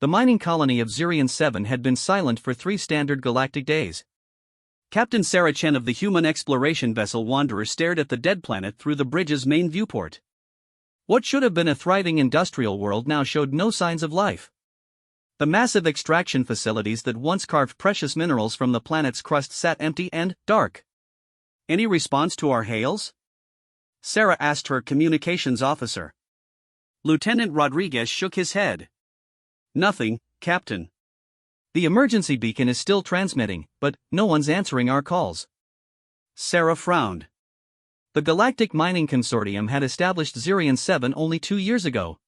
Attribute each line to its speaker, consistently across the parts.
Speaker 1: The mining colony of Zirion 7 had been silent for 3 standard galactic days. Captain Sarah Chen of the human exploration vessel Wanderer stared at the dead planet through the bridge's main viewport. What should have been a thriving industrial world now showed no signs of life. The massive extraction facilities that once carved precious minerals from the planet's crust sat empty and dark. Any response to our hails? Sarah asked her communications officer. Lieutenant Rodriguez shook his head. Nothing, Captain. The emergency beacon is still transmitting, but no one's answering our calls. Sarah frowned. The Galactic Mining Consortium had established Zirion 7 only 2 years ago.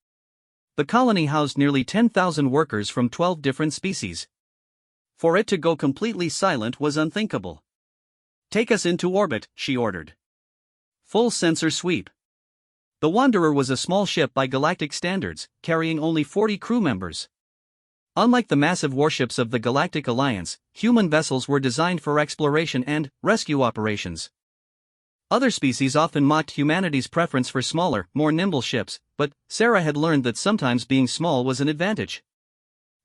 Speaker 1: The colony housed nearly 10,000 workers from 12 different species. For it to go completely silent was unthinkable. Take us into orbit, she ordered. Full sensor sweep. The Wanderer was a small ship by galactic standards, carrying only 40 crew members. Unlike the massive warships of the Galactic Alliance, human vessels were designed for exploration and rescue operations. Other species often mocked humanity's preference for smaller, more nimble ships, but Sarah had learned that sometimes being small was an advantage.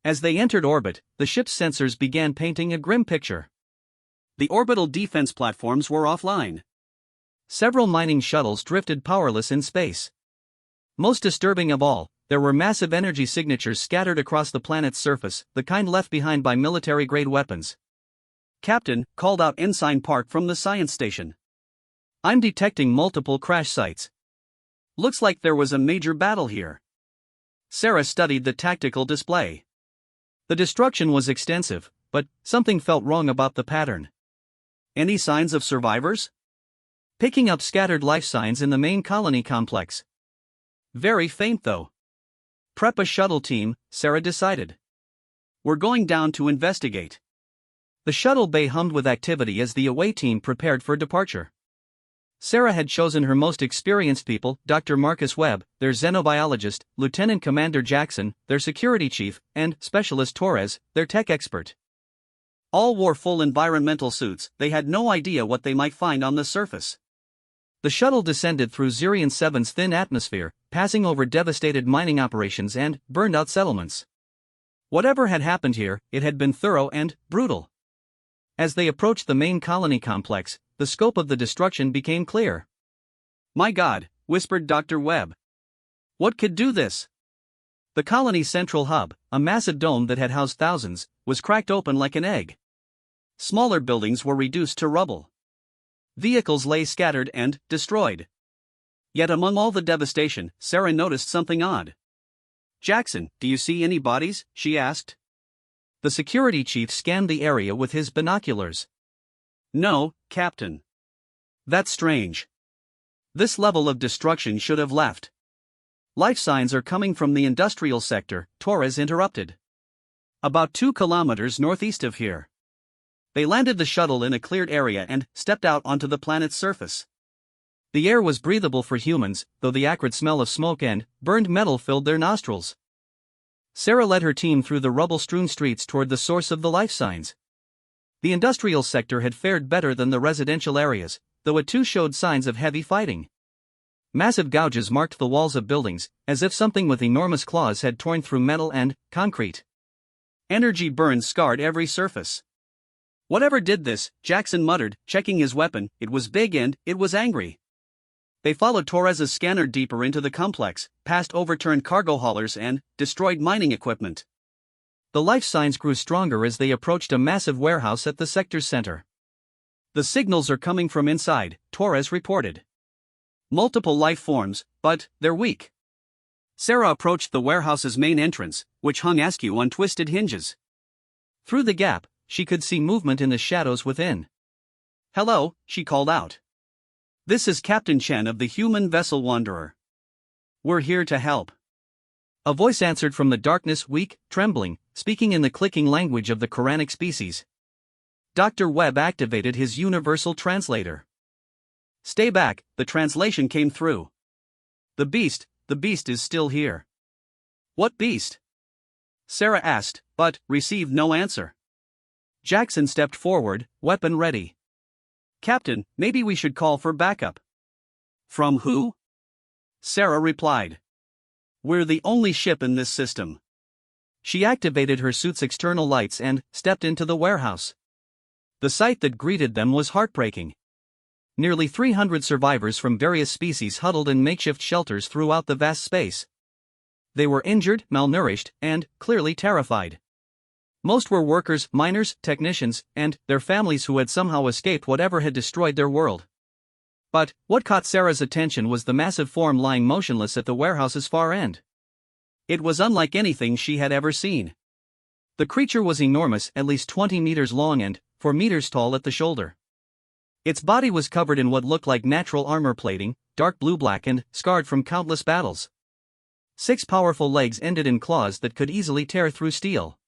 Speaker 1: As they entered orbit, the ship's sensors began painting a grim picture. The orbital defense platforms were offline. Several mining shuttles drifted powerless in space. Most disturbing of all, there were massive energy signatures scattered across the planet's surface, the kind left behind by military-grade weapons. Captain, called out Ensign Park from the science station. I'm detecting multiple crash sites. Looks like there was a major battle here. Sarah studied the tactical display. The destruction was extensive, but something felt wrong about the pattern. Any signs of survivors? Picking up scattered life signs in the main colony complex. Very faint though. Prep a shuttle team, Sarah decided. We're going down to investigate. The shuttle bay hummed with activity as the away team prepared for departure. Sarah had chosen her most experienced people, Dr. Marcus Webb, their xenobiologist, Lieutenant Commander Jackson, their security chief, and Specialist Torres, their tech expert. All wore full environmental suits, they had no idea what they might find on the surface. The shuttle descended through Zirion 7's thin atmosphere, passing over devastated mining operations and burned-out settlements. Whatever had happened here, it had been thorough and brutal. As they approached the main colony complex, the scope of the destruction became clear. My God, whispered Dr. Webb. What could do this? The colony's central hub, a massive dome that had housed thousands, was cracked open like an egg. Smaller buildings were reduced to rubble. Vehicles lay scattered and destroyed. Yet among all the devastation, Sarah noticed something odd. Jackson, do you see any bodies? She asked. The security chief scanned the area with his binoculars. No, Captain. That's strange. This level of destruction should have left. Life signs are coming from the industrial sector, Torres interrupted. About 2 kilometers northeast of here. They landed the shuttle in a cleared area and stepped out onto the planet's surface. The air was breathable for humans, though the acrid smell of smoke and burned metal filled their nostrils. Sarah led her team through the rubble-strewn streets toward the source of the life signs. The industrial sector had fared better than the residential areas, though it too showed signs of heavy fighting. Massive gouges marked the walls of buildings, as if something with enormous claws had torn through metal and concrete. Energy burns scarred every surface. Whatever did this, Jackson muttered, checking his weapon, it was big and it was angry. They followed Torres's scanner deeper into the complex, past overturned cargo haulers and destroyed mining equipment. The life signs grew stronger as they approached a massive warehouse at the sector's center. The signals are coming from inside, Torres reported. Multiple life forms, but they're weak. Sarah approached the warehouse's main entrance, which hung askew on twisted hinges. Through the gap, she could see movement in the shadows within. Hello, she called out. This is Captain Chen of the human vessel Wanderer. We're here to help. A voice answered from the darkness, weak, trembling, speaking in the clicking language of the Quranic species. Dr. Webb activated his universal translator. Stay back, the translation came through. The beast is still here. What beast? Sarah asked, but received no answer. Jackson stepped forward, weapon ready. Captain, maybe we should call for backup. From who? Sarah replied. We're the only ship in this system. She activated her suit's external lights and stepped into the warehouse. The sight that greeted them was heartbreaking. Nearly 300 survivors from various species huddled in makeshift shelters throughout the vast space. They were injured, malnourished, and clearly terrified. Most were workers, miners, technicians, and their families who had somehow escaped whatever had destroyed their world. But what caught Sarah's attention was the massive form lying motionless at the warehouse's far end. It was unlike anything she had ever seen. The creature was enormous, at least 20 meters long and 4 meters tall at the shoulder. Its body was covered in what looked like natural armor plating, dark blue-black and scarred from countless battles. 6 powerful legs ended in claws that could easily tear through steel.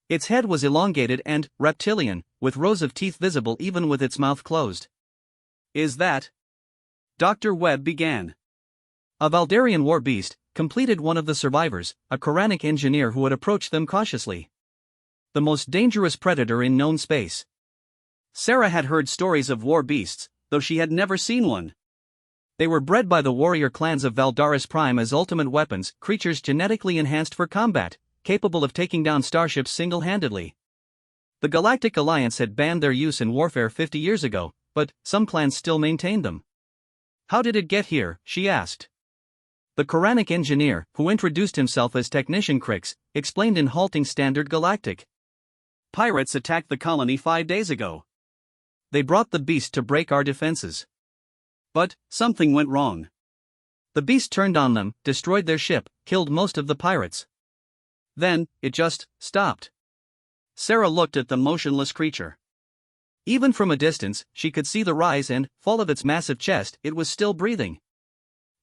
Speaker 1: Its head was elongated and reptilian, with rows of teeth visible even with its mouth closed. "Is that?" Dr. Webb began. A Valdarian war beast, completed one of the survivors, a Quranic engineer who had approached them cautiously. The most dangerous predator in known space. Sarah had heard stories of war beasts, though she had never seen one. They were bred by the warrior clans of Valdaris Prime as ultimate weapons, creatures genetically enhanced for combat, capable of taking down starships single-handedly. The Galactic Alliance had banned their use in warfare 50 years ago, but some clans still maintained them. "How did it get here?" she asked. The Quranic engineer, who introduced himself as Technician Crix, explained in halting Standard Galactic. "Pirates attacked the colony 5 days ago. They brought the beast to break our defenses. But something went wrong. The beast turned on them, destroyed their ship, killed most of the pirates. Then, it just stopped." Sarah looked at the motionless creature. Even from a distance, she could see the rise and fall of its massive chest. It was still breathing.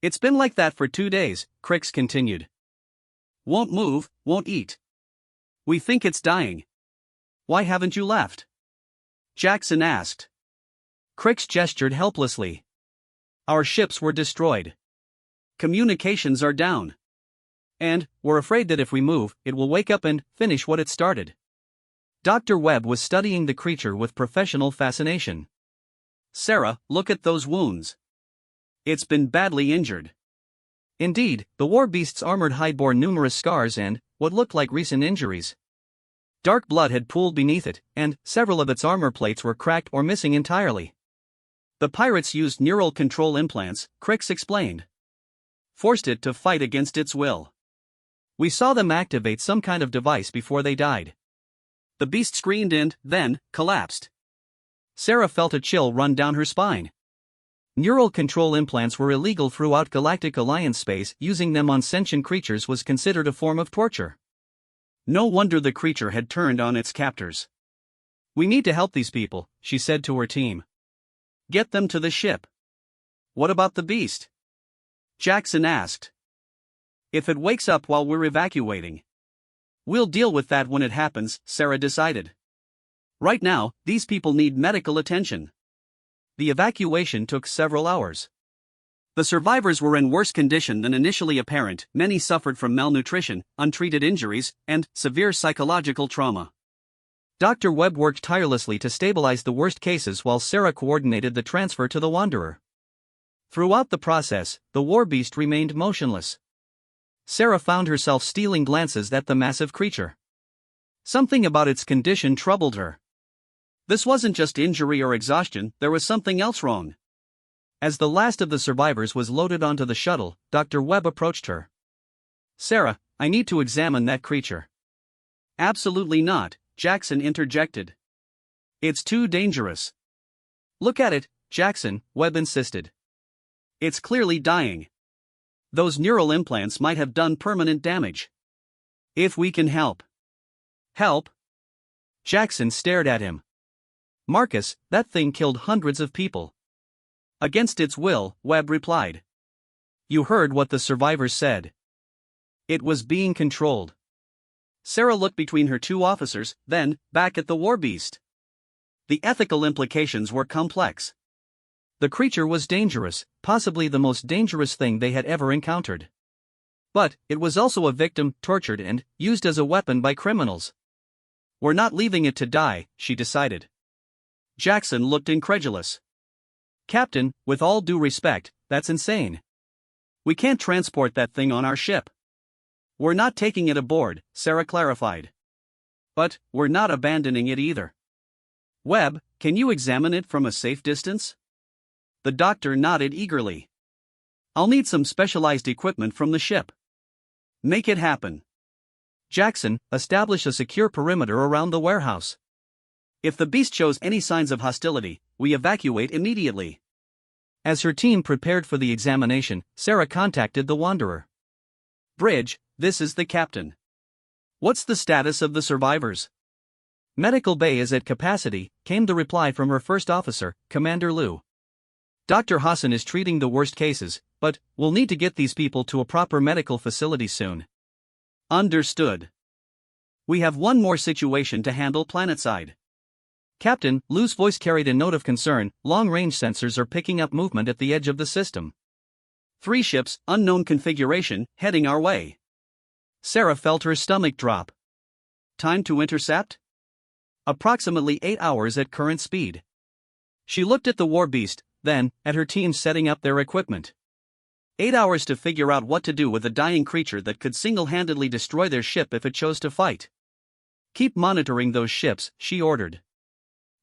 Speaker 1: "It's been like that for 2 days, Crix continued. "Won't move, won't eat. We think it's dying." "Why haven't you left?" Jackson asked. Crix gestured helplessly. "Our ships were destroyed. Communications are down. And we're afraid that if we move, it will wake up and finish what it started." Dr. Webb was studying the creature with professional fascination. "Sarah, look at those wounds. It's been badly injured." Indeed, the war beast's armored hide bore numerous scars and what looked like recent injuries. Dark blood had pooled beneath it, and several of its armor plates were cracked or missing entirely. "The pirates used neural control implants," Crix explained. "Forced it to fight against its will. We saw them activate some kind of device before they died." The beast screamed and then collapsed. Sarah felt a chill run down her spine. Neural control implants were illegal throughout Galactic Alliance space. Using them on sentient creatures was considered a form of torture. No wonder the creature had turned on its captors. "We need to help these people," she said to her team. "Get them to the ship." "What about the beast?" Jackson asked. "If it wakes up while we're evacuating." "We'll deal with that when it happens," Sarah decided. "Right now, these people need medical attention." The evacuation took several hours. The survivors were in worse condition than initially apparent. Many suffered from malnutrition, untreated injuries, and severe psychological trauma. Dr. Webb worked tirelessly to stabilize the worst cases while Sarah coordinated the transfer to the Wanderer. Throughout the process, the war beast remained motionless. Sarah found herself stealing glances at the massive creature. Something about its condition troubled her. This wasn't just injury or exhaustion, there was something else wrong. As the last of the survivors was loaded onto the shuttle, Dr. Webb approached her. "Sarah, I need to examine that creature." "Absolutely not," Jackson interjected. "It's too dangerous." "Look at it, Jackson," Webb insisted. "It's clearly dying. Those neural implants might have done permanent damage. If we can help." "Help?" Jackson stared at him. "Marcus, that thing killed hundreds of people." "Against its will," Webb replied. "You heard what the survivors said. It was being controlled." Sarah looked between her 2 officers, then back at the war beast. The ethical implications were complex. The creature was dangerous, possibly the most dangerous thing they had ever encountered. But it was also a victim, tortured and used as a weapon by criminals. "We're not leaving it to die," she decided. Jackson looked incredulous. "Captain, with all due respect, that's insane. We can't transport that thing on our ship." We're not taking it aboard, Sarah clarified. But, we're not abandoning it either. Webb, can you examine it from a safe distance? The doctor nodded eagerly. I'll need some specialized equipment from the ship. Make it happen. Jackson, establish a secure perimeter around the warehouse. If the beast shows any signs of hostility, we evacuate immediately. As her team prepared for the examination, Sarah contacted the Wanderer. Bridge, this is the captain. What's the status of the survivors? Medical bay is at capacity, came the reply from her first officer, Commander Liu. Dr. Hassan is treating the worst cases, but we'll need to get these people to a proper medical facility soon. Understood. We have one more situation to handle planetside. Captain, Liu's voice carried a note of concern. Long-range sensors are picking up movement at the edge of the system. 3 ships, unknown configuration, heading our way. Sarah felt her stomach drop. Time to intercept? Approximately 8 hours at current speed. She looked at the war beast, then, at her team setting up their equipment. 8 hours to figure out what to do with a dying creature that could single-handedly destroy their ship if it chose to fight. Keep monitoring those ships, she ordered.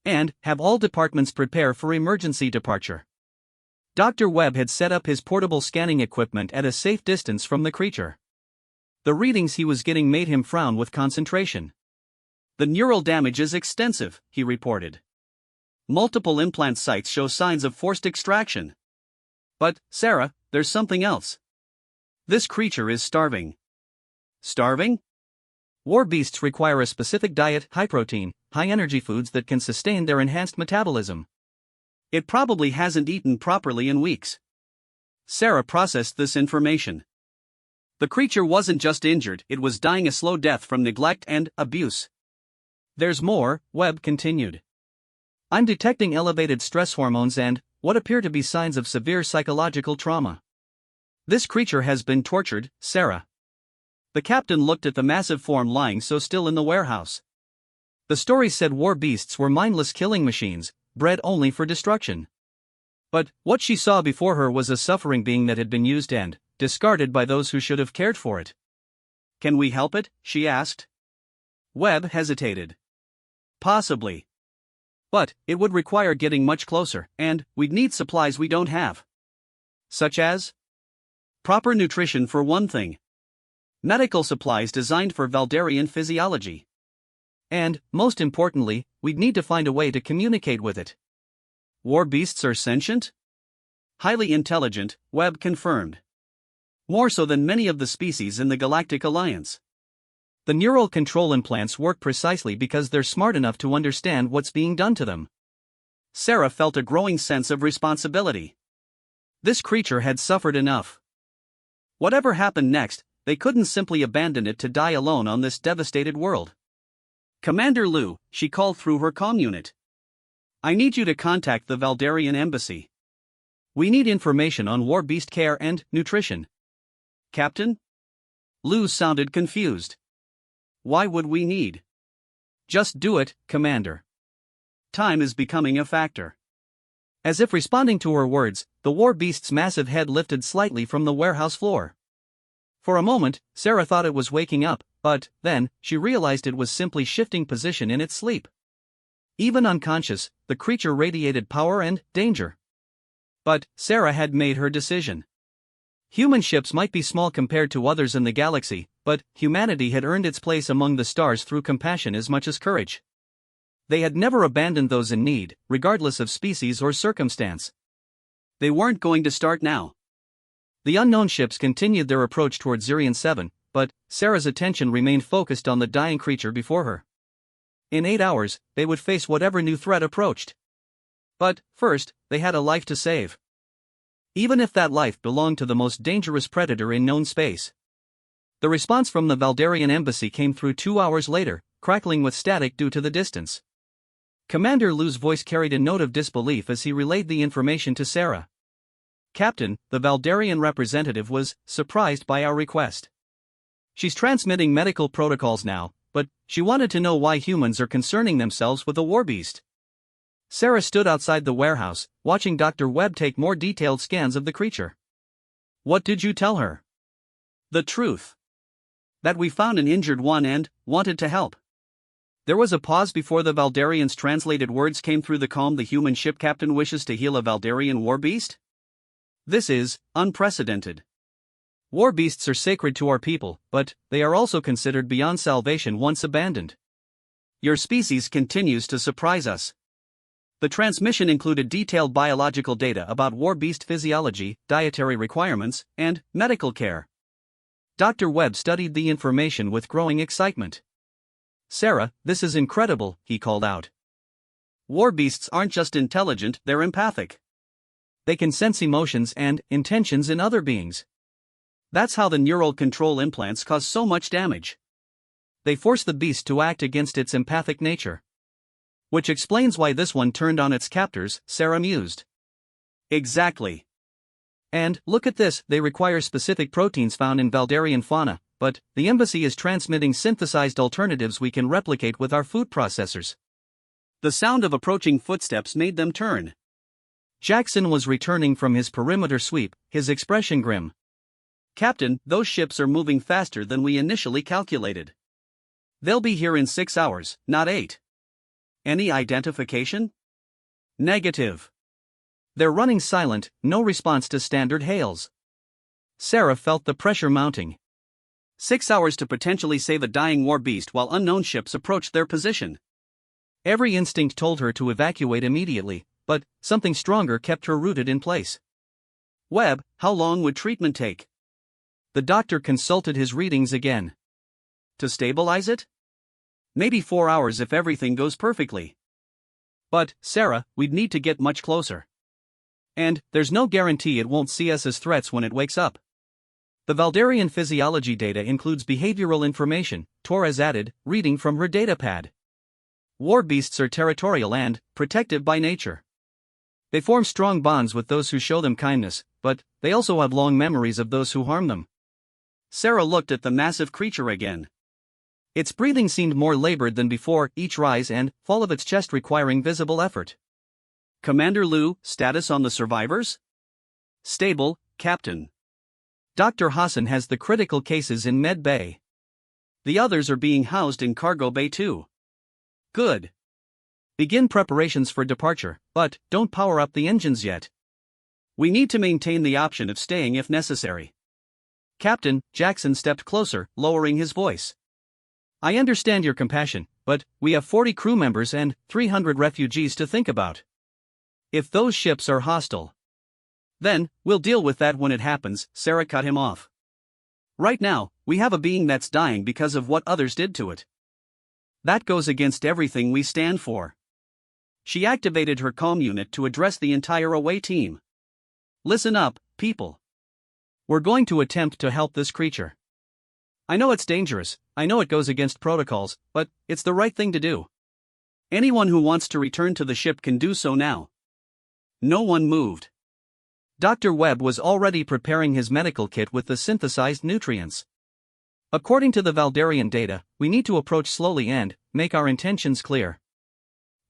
Speaker 1: And, have all departments prepare for emergency departure. Dr. Webb had set up his portable scanning equipment at a safe distance from the creature. The readings he was getting made him frown with concentration. The neural damage is extensive, he reported. Multiple implant sites show signs of forced extraction. But, Sarah, there's something else. This creature is starving. Starving? War beasts require a specific diet, high protein, high energy foods that can sustain their enhanced metabolism. It probably hasn't eaten properly in weeks. Sarah processed this information. The creature wasn't just injured, it was dying a slow death from neglect and abuse. There's more, Webb continued. I'm detecting elevated stress hormones and what appear to be signs of severe psychological trauma. This creature has been tortured, Sarah. The captain looked at the massive form lying so still in the warehouse. The story said war beasts were mindless killing machines, bred only for destruction. But what she saw before her was a suffering being that had been used and discarded by those who should have cared for it. Can we help it? She asked. Webb hesitated. Possibly. But it would require getting much closer, and we'd need supplies we don't have. Such as? Proper nutrition for one thing. Medical supplies designed for Valdarian physiology. And, most importantly, we'd need to find a way to communicate with it. War beasts are sentient? Highly intelligent, Webb confirmed. More so than many of the species in the Galactic Alliance. The neural control implants work precisely because they're smart enough to understand what's being done to them. Sarah felt a growing sense of responsibility. This creature had suffered enough. Whatever happened next, they couldn't simply abandon it to die alone on this devastated world. Commander Liu, she called through her comm unit. I need you to contact the Valdarian embassy. We need information on war beast care and nutrition. Captain? Liu sounded confused. Why would we need? Just do it, Commander. Time is becoming a factor. As if responding to her words, the war beast's massive head lifted slightly from the warehouse floor. For a moment, Sarah thought it was waking up, but then she realized it was simply shifting position in its sleep. Even unconscious, the creature radiated power and danger. But Sarah had made her decision. Human ships might be small compared to others in the galaxy, but humanity had earned its place among the stars through compassion as much as courage. They had never abandoned those in need, regardless of species or circumstance. They weren't going to start now. The unknown ships continued their approach toward Zirian 7, but Sarah's attention remained focused on the dying creature before her. In 8 hours, they would face whatever new threat approached. But, first, they had a life to save. Even if that life belonged to the most dangerous predator in known space. The response from the Valdarian embassy came through 2 hours later, crackling with static due to the distance. Commander Liu's voice carried a note of disbelief as he relayed the information to Sarah. Captain, the Valdarian representative was surprised by our request. She's transmitting medical protocols now, but she wanted to know why humans are concerning themselves with a war beast. Sarah stood outside the warehouse, watching Dr. Webb take more detailed scans of the creature. What did you tell her? The truth. That we found an injured one and wanted to help. There was a pause before the Valdarian's translated words came through the calm. The human ship captain wishes to heal a Valdarian war beast? This is unprecedented. War beasts are sacred to our people, but they are also considered beyond salvation once abandoned. Your species continues to surprise us. The transmission included detailed biological data about war beast physiology, dietary requirements, and medical care. Dr. Webb studied the information with growing excitement. Sarah, this is incredible, he called out. War beasts aren't just intelligent, they're empathic. They can sense emotions and intentions in other beings. That's how the neural control implants cause so much damage. They force the beast to act against its empathic nature. Which explains why this one turned on its captors, Sarah mused. Exactly. And, look at this, they require specific proteins found in Valdarian fauna, but the embassy is transmitting synthesized alternatives we can replicate with our food processors. The sound of approaching footsteps made them turn. Jackson was returning from his perimeter sweep, his expression grim. Captain, those ships are moving faster than we initially calculated. They'll be here in 6 hours, not 8. Any identification? Negative. They're running silent, no response to standard hails. Sarah felt the pressure mounting. 6 hours to potentially save a dying war beast while unknown ships approached their position. Every instinct told her to evacuate immediately, but something stronger kept her rooted in place. Webb, how long would treatment take? The doctor consulted his readings again. To stabilize it? Maybe 4 hours if everything goes perfectly. But, Sarah, we'd need to get much closer. And there's no guarantee it won't see us as threats when it wakes up. The Valdarian physiology data includes behavioral information, Torres added, reading from her datapad. War beasts are territorial and protective by nature. They form strong bonds with those who show them kindness, but they also have long memories of those who harm them. Sarah looked at the massive creature again. Its breathing seemed more labored than before, each rise and fall of its chest requiring visible effort. Commander Liu, status on the survivors? Stable, Captain. Dr. Hassan has the critical cases in Med Bay. The others are being housed in Cargo Bay too. Good. Begin preparations for departure, but don't power up the engines yet. We need to maintain the option of staying if necessary. Captain, Jackson stepped closer, lowering his voice. I understand your compassion, but we have 40 crew members and 300 refugees to think about. If those ships are hostile, then we'll deal with that when it happens, Sarah cut him off. Right now, we have a being that's dying because of what others did to it. That goes against everything we stand for. She activated her comm unit to address the entire away team. Listen up, people. We're going to attempt to help this creature. I know it's dangerous, I know it goes against protocols, but it's the right thing to do. Anyone who wants to return to the ship can do so now. No one moved. Dr. Webb was already preparing his medical kit with the synthesized nutrients. According to the Valdarian data, we need to approach slowly and make our intentions clear.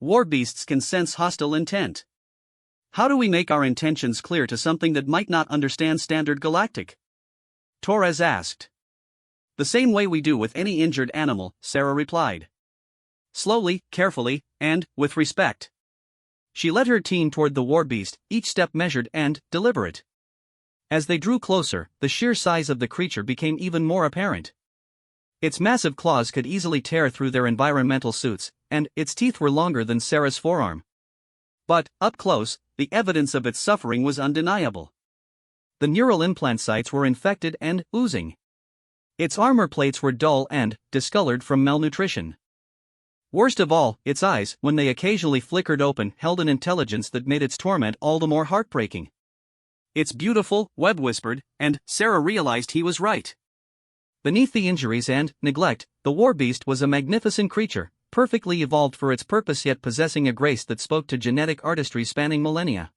Speaker 1: War beasts can sense hostile intent. How do we make our intentions clear to something that might not understand standard galactic? Torres asked. The same way we do with any injured animal, Sarah replied. Slowly, carefully, and with respect. She led her team toward the war beast, each step measured and deliberate. As they drew closer, the sheer size of the creature became even more apparent. Its massive claws could easily tear through their environmental suits, and its teeth were longer than Sarah's forearm. But, up close, the evidence of its suffering was undeniable. The neural implant sites were infected and oozing. Its armor plates were dull and discolored from malnutrition. Worst of all, its eyes, when they occasionally flickered open, held an intelligence that made its torment all the more heartbreaking. It's beautiful, Webb whispered, and Sarah realized he was right. Beneath the injuries and neglect, the war beast was a magnificent creature, perfectly evolved for its purpose yet possessing a grace that spoke to genetic artistry spanning millennia.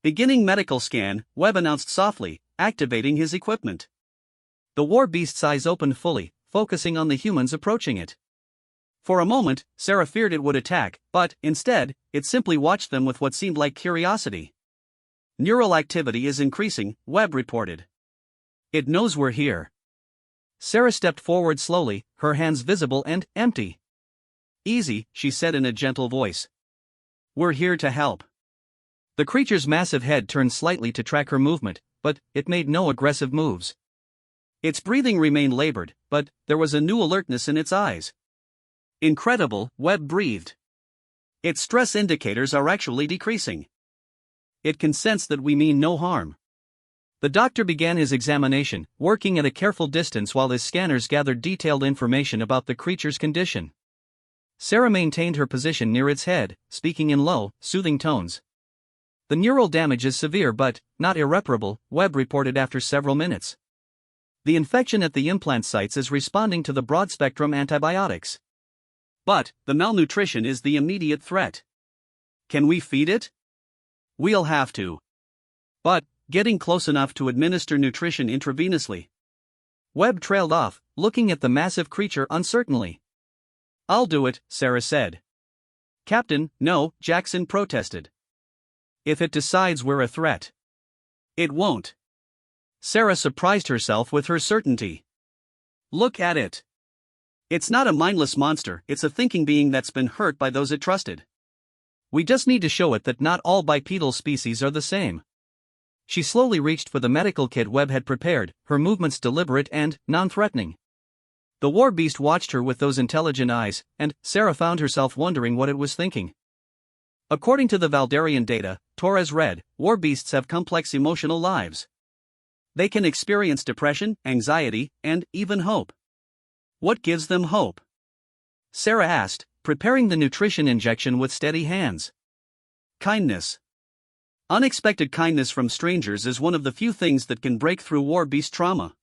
Speaker 1: Beginning medical scan, Webb announced softly, activating his equipment. The war beast's eyes opened fully, focusing on the humans approaching it. For a moment, Sarah feared it would attack, but, instead, it simply watched them with what seemed like curiosity. Neural activity is increasing, Webb reported. It knows we're here. Sarah stepped forward slowly, her hands visible and empty. "Easy," she said in a gentle voice. "We're here to help." The creature's massive head turned slightly to track her movement, but it made no aggressive moves. Its breathing remained labored, but there was a new alertness in its eyes. "Incredible," Webb breathed. "Its stress indicators are actually decreasing. It can sense that we mean no harm." The doctor began his examination, working at a careful distance while his scanners gathered detailed information about the creature's condition. Sarah maintained her position near its head, speaking in low, soothing tones. "The neural damage is severe but not irreparable," Webb reported after several minutes. "The infection at the implant sites is responding to the broad-spectrum antibiotics. But the malnutrition is the immediate threat. Can we feed it? We'll have to. But getting close enough to administer nutrition intravenously." Webb trailed off, looking at the massive creature uncertainly. "I'll do it," Sarah said. "Captain, no," Jackson protested. "If it decides we're a threat." "It won't." Sarah surprised herself with her certainty. "Look at it. It's not a mindless monster, it's a thinking being that's been hurt by those it trusted. We just need to show it that not all bipedal species are the same." She slowly reached for the medical kit Webb had prepared, her movements deliberate and non-threatening. The war beast watched her with those intelligent eyes, and Sarah found herself wondering what it was thinking. According to the Valdarian data, Torres read, war beasts have complex emotional lives. They can experience depression, anxiety, and even hope. What gives them hope? Sarah asked, preparing the nutrition injection with steady hands. Kindness. Unexpected kindness from strangers is one of the few things that can break through war beast trauma.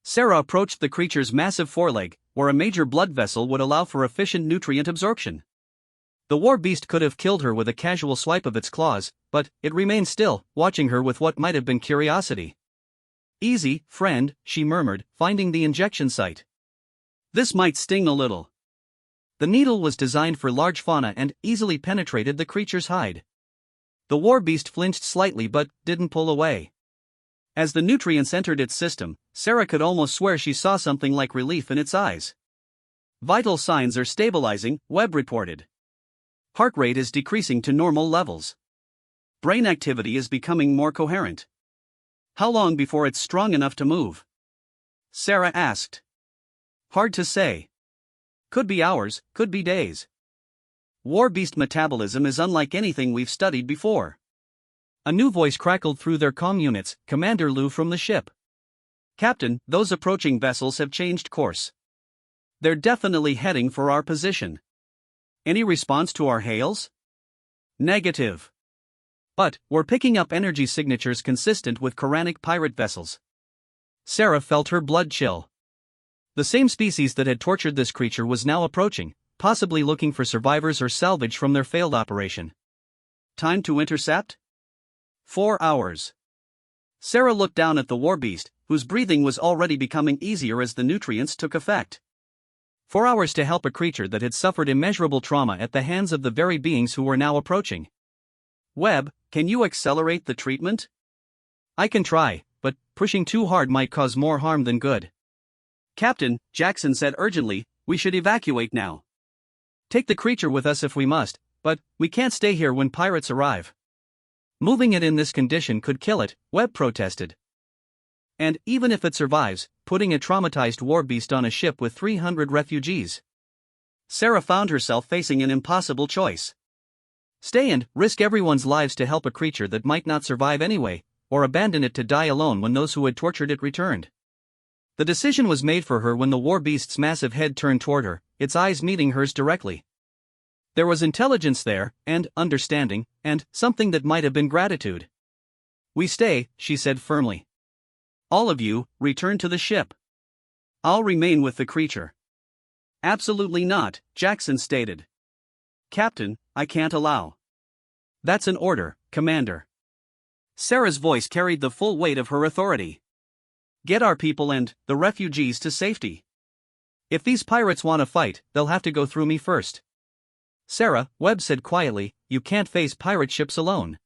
Speaker 1: Sarah approached the creature's massive foreleg, where a major blood vessel would allow for efficient nutrient absorption. The war beast could have killed her with a casual swipe of its claws, but it remained still, watching her with what might have been curiosity. "Easy, friend," she murmured, finding the injection site. "This might sting a little." The needle was designed for large fauna and easily penetrated the creature's hide. The war beast flinched slightly but didn't pull away. As the nutrients entered its system, Sarah could almost swear she saw something like relief in its eyes. "Vital signs are stabilizing," Webb reported. "Heart rate is decreasing to normal levels. Brain activity is becoming more coherent." "How long before it's strong enough to move?" Sarah asked. "Hard to say. Could be hours, could be days. War beast metabolism is unlike anything we've studied before." A new voice crackled through their comm units, Commander Liu from the ship. "Captain, those approaching vessels have changed course. They're definitely heading for our position. Any response to our hails?" "Negative. But we're picking up energy signatures consistent with Koranic pirate vessels." Sarah felt her blood chill. The same species that had tortured this creature was now approaching, possibly looking for survivors or salvage from their failed operation. "Time to intercept?" 4 hours. Sarah looked down at the war beast, whose breathing was already becoming easier as the nutrients took effect. 4 hours to help a creature that had suffered immeasurable trauma at the hands of the very beings who were now approaching. "Webb, can you accelerate the treatment?" "I can try, but pushing too hard might cause more harm than good." "Captain," Jackson said urgently, "we should evacuate now. Take the creature with us if we must, but we can't stay here when pirates arrive." "Moving it in this condition could kill it," Webb protested. "And even if it survives, putting a traumatized war beast on a ship with 300 refugees." Sarah found herself facing an impossible choice. Stay and risk everyone's lives to help a creature that might not survive anyway, or abandon it to die alone when those who had tortured it returned. The decision was made for her when the war beast's massive head turned toward her, its eyes meeting hers directly. There was intelligence there, and understanding, and something that might have been gratitude. "We stay," she said firmly. "All of you, return to the ship. I'll remain with the creature." "Absolutely not," Jackson stated. "Captain, I can't allow." "That's an order, Commander." Sarah's voice carried the full weight of her authority. "Get our people and the refugees to safety. If these pirates want to fight, they'll have to go through me first." "Sarah," Webb said quietly, "you can't face pirate ships alone."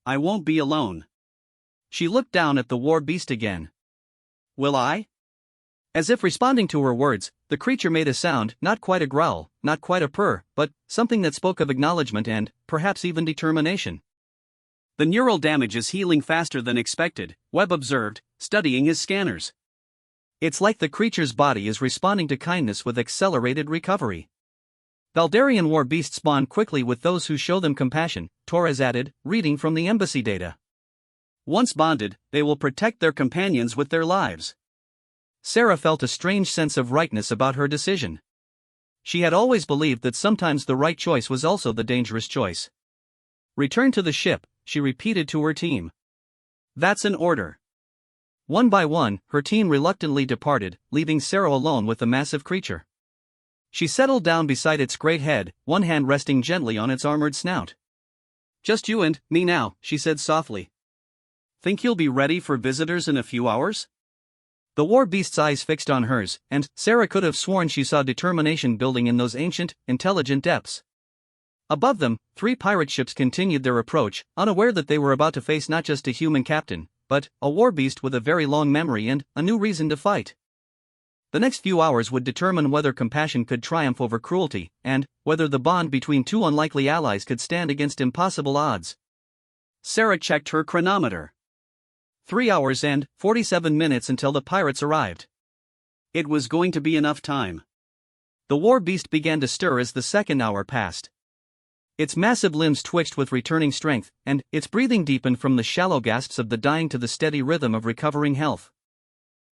Speaker 1: "I won't be alone." She looked down at the war beast again. "Will I?" As if responding to her words, the creature made a sound, not quite a growl, not quite a purr, but something that spoke of acknowledgement and, perhaps even determination. The neural damage is healing faster than expected, Webb observed, studying his scanners. It's like the creature's body is responding to kindness with accelerated recovery. Valdarian war beasts bond quickly with those who show them compassion, Torres added, reading from the embassy data. Once bonded, they will protect their companions with their lives. Sarah felt a strange sense of rightness about her decision. She had always believed that sometimes the right choice was also the dangerous choice. Return to the ship, she repeated to her team. That's an order. One by one, her team reluctantly departed, leaving Sarah alone with the massive creature. She settled down beside its great head, one hand resting gently on its armored snout. Just you and me now, she said softly. Think you'll be ready for visitors in a few hours? The war beast's eyes fixed on hers, and Sarah could have sworn she saw determination building in those ancient, intelligent depths. Above them, 3 pirate ships continued their approach, unaware that they were about to face not just a human captain, but a war beast with a very long memory and a new reason to fight. The next few hours would determine whether compassion could triumph over cruelty, and whether the bond between 2 unlikely allies could stand against impossible odds. Sarah checked her chronometer. 3 hours and 47 minutes until the pirates arrived. It was going to be enough time. The war beast began to stir as the second hour passed. Its massive limbs twitched with returning strength, and its breathing deepened from the shallow gasps of the dying to the steady rhythm of recovering health.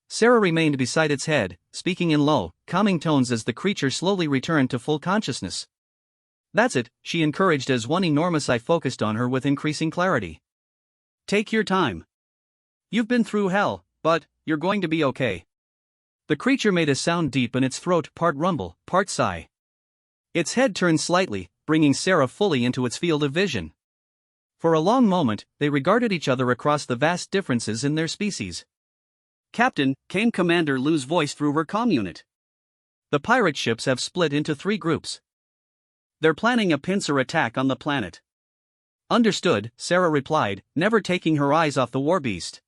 Speaker 1: Sarah remained beside its head, speaking in low, calming tones as the creature slowly returned to full consciousness. That's it, she encouraged as one enormous eye focused on her with increasing clarity. Take your time. You've been through hell, but you're going to be okay. The creature made a sound deep in its throat, part rumble, part sigh. Its head turned slightly, bringing Sarah fully into its field of vision. For a long moment, they regarded each other across the vast differences in their species. Captain, came Commander Lu's voice through her comm unit. The pirate ships have split into 3 groups. They're planning a pincer attack on the planet. Understood, Sarah replied, never taking her eyes off the war beast.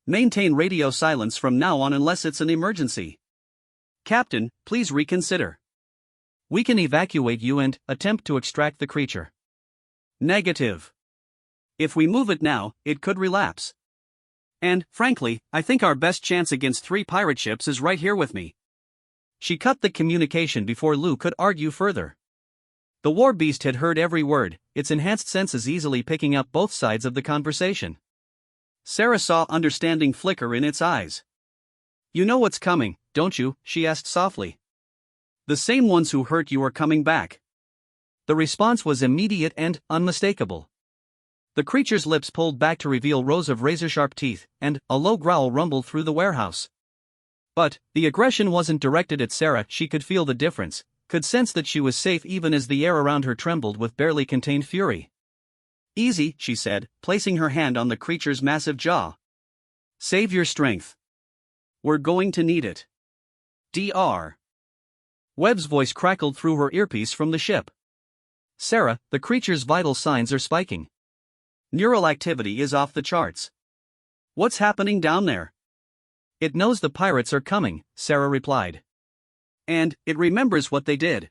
Speaker 1: Maintain radio silence from now on unless it's an emergency. Captain, please reconsider. We can evacuate you and attempt to extract the creature. Negative. If we move it now, it could relapse. And, frankly, I think our best chance against 3 pirate ships is right here with me. She cut the communication before Lu could argue further. The war beast had heard every word, its enhanced senses easily picking up both sides of the conversation. Sarah saw understanding flicker in its eyes. You know what's coming, don't you? She asked softly. The same ones who hurt you are coming back. The response was immediate and unmistakable. The creature's lips pulled back to reveal rows of razor-sharp teeth, and a low growl rumbled through the warehouse. But the aggression wasn't directed at Sarah. She could feel the difference, could sense that she was safe even as the air around her trembled with barely contained fury. Easy, she said, placing her hand on the creature's massive jaw. Save your strength. We're going to need it. Dr. Webb's voice crackled through her earpiece from the ship. Sarah, the creature's vital signs are spiking. Neural activity is off the charts. What's happening down there? It knows the pirates are coming, Sarah replied. And it remembers what they did.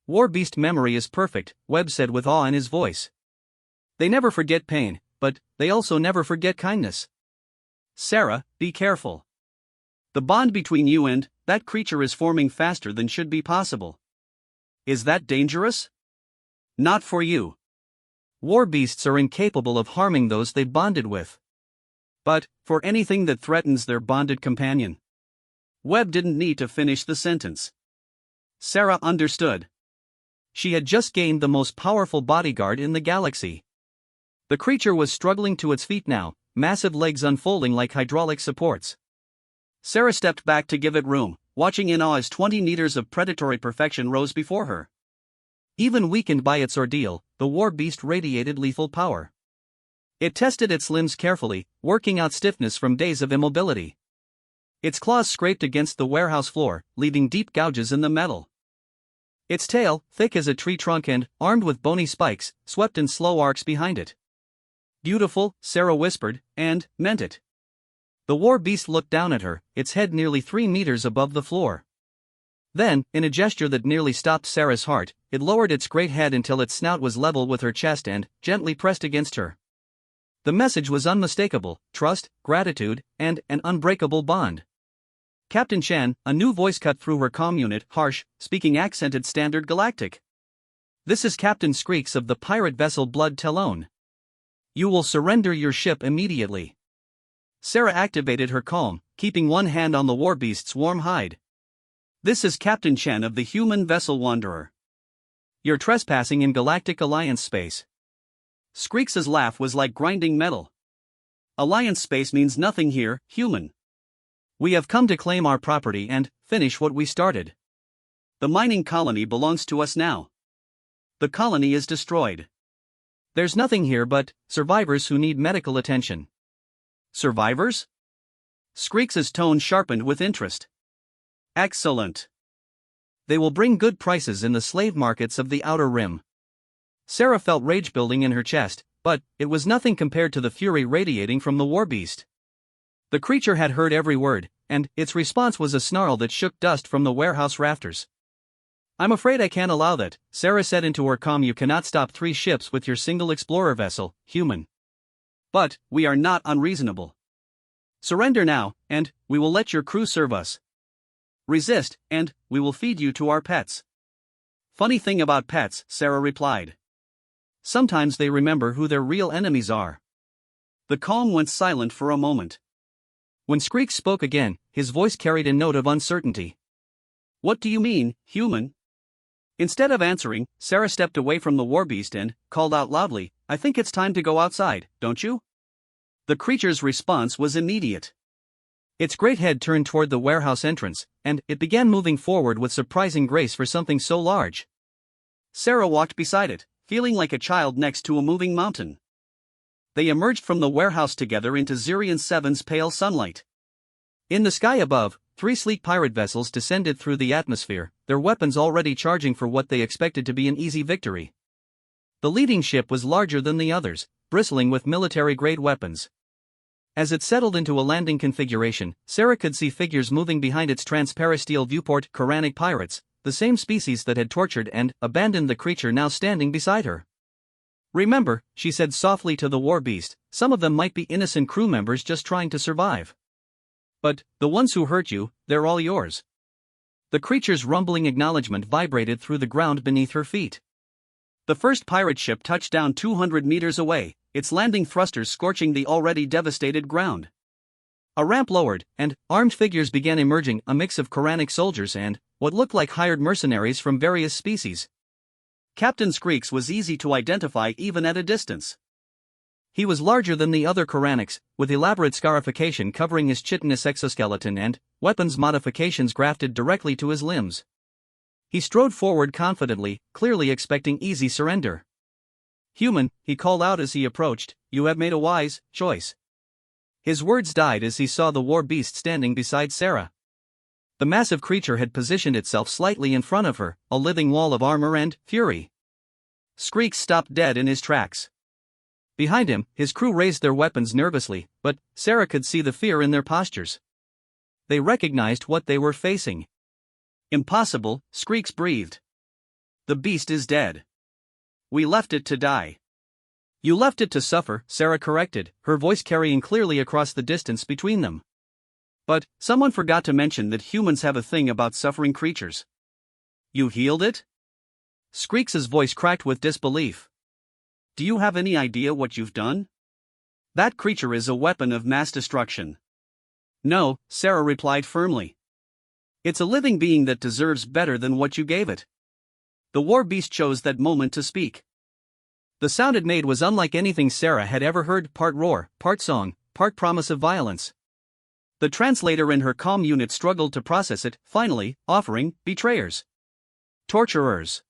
Speaker 1: War beast memory is perfect, Webb said with awe in his voice. They never forget pain, but they also never forget kindness. Sarah, be careful. The bond between you and that creature is forming faster than should be possible. Is that dangerous? Not for you. War beasts are incapable of harming those they bonded with. But for anything that threatens their bonded companion. Webb didn't need to finish the sentence. Sarah understood. She had just gained the most powerful bodyguard in the galaxy. The creature was struggling to its feet now, massive legs unfolding like hydraulic supports. Sarah stepped back to give it room, watching in awe as 20 meters of predatory perfection rose before her. Even weakened by its ordeal, the war beast radiated lethal power. It tested its limbs carefully, working out stiffness from days of immobility. Its claws scraped against the warehouse floor, leaving deep gouges in the metal. Its tail, thick as a tree trunk and armed with bony spikes, swept in slow arcs behind it. Beautiful, Sarah whispered, and meant it. The war beast looked down at her, its head nearly 3 meters above the floor. Then, in a gesture that nearly stopped Sarah's heart, it lowered its great head until its snout was level with her chest and gently pressed against her. The message was unmistakable: trust, gratitude, and an unbreakable bond. Captain Chan, a new voice cut through her comm unit, harsh, speaking accented standard galactic. This is Captain Screeks of the pirate vessel Blood Talon. You will surrender your ship immediately. Sarah activated her calm, keeping one hand on the warbeast's warm hide. This is Captain Chen of the human vessel Wanderer. You're trespassing in Galactic Alliance space. Screeks's laugh was like grinding metal. Alliance space means nothing here, human. We have come to claim our property and finish what we started. The mining colony belongs to us now. The colony is destroyed. There's nothing here but survivors who need medical attention. Survivors? Screeks's tone sharpened with interest. Excellent. They will bring good prices in the slave markets of the Outer Rim. Sarah felt rage building in her chest, but it was nothing compared to the fury radiating from the warbeast. The creature had heard every word, and its response was a snarl that shook dust from the warehouse rafters. I'm afraid I can't allow that, Sarah said into her comm. You cannot stop 3 ships with your single explorer vessel, human. But we are not unreasonable. Surrender now, and we will let your crew serve us. Resist, and we will feed you to our pets. Funny thing about pets, Sarah replied. Sometimes they remember who their real enemies are. The calm went silent for a moment. When Screeks spoke again, his voice carried a note of uncertainty. What do you mean, human? Instead of answering, Sarah stepped away from the warbeast and called out loudly, I think it's time to go outside, don't you? The creature's response was immediate. Its great head turned toward the warehouse entrance, and it began moving forward with surprising grace for something so large. Sarah walked beside it, feeling like a child next to a moving mountain. They emerged from the warehouse together into Zirian 7's pale sunlight. In the sky above, 3 sleek pirate vessels descended through the atmosphere, their weapons already charging for what they expected to be an easy victory. The leading ship was larger than the others, bristling with military-grade weapons. As it settled into a landing configuration, Sarah could see figures moving behind its transparent steel viewport. Quranic pirates, the same species that had tortured and abandoned the creature, now standing beside her. Remember, she said softly to the warbeast, some of them might be innocent crew members just trying to survive. But the ones who hurt you, they're all yours. The creature's rumbling acknowledgement vibrated through the ground beneath her feet. The first pirate ship touched down 200 meters away, its landing thrusters scorching the already devastated ground. A ramp lowered, and armed figures began emerging, a mix of Quranic soldiers and what looked like hired mercenaries from various species. Captain Screeks was easy to identify even at a distance. He was larger than the other Quranics, with elaborate scarification covering his chitinous exoskeleton and weapons modifications grafted directly to his limbs. He strode forward confidently, clearly expecting easy surrender. Human, he called out as he approached, you have made a wise choice. His words died as he saw the war beast standing beside Sarah. The massive creature had positioned itself slightly in front of her, a living wall of armor and fury. Screeks stopped dead in his tracks. Behind him, his crew raised their weapons nervously, but Sarah could see the fear in their postures. They recognized what they were facing. Impossible, Screeks breathed. The beast is dead. We left it to die. You left it to suffer, Sarah corrected, her voice carrying clearly across the distance between them. But someone forgot to mention that humans have a thing about suffering creatures. You healed it? Screeks's voice cracked with disbelief. Do you have any idea what you've done? That creature is a weapon of mass destruction. No, Sarah replied firmly. It's a living being that deserves better than what you gave it. The war beast chose that moment to speak. The sound it made was unlike anything Sarah had ever heard, part roar, part song, part promise of violence. The translator in her comm unit struggled to process it, finally, offering, betrayers. Torturers.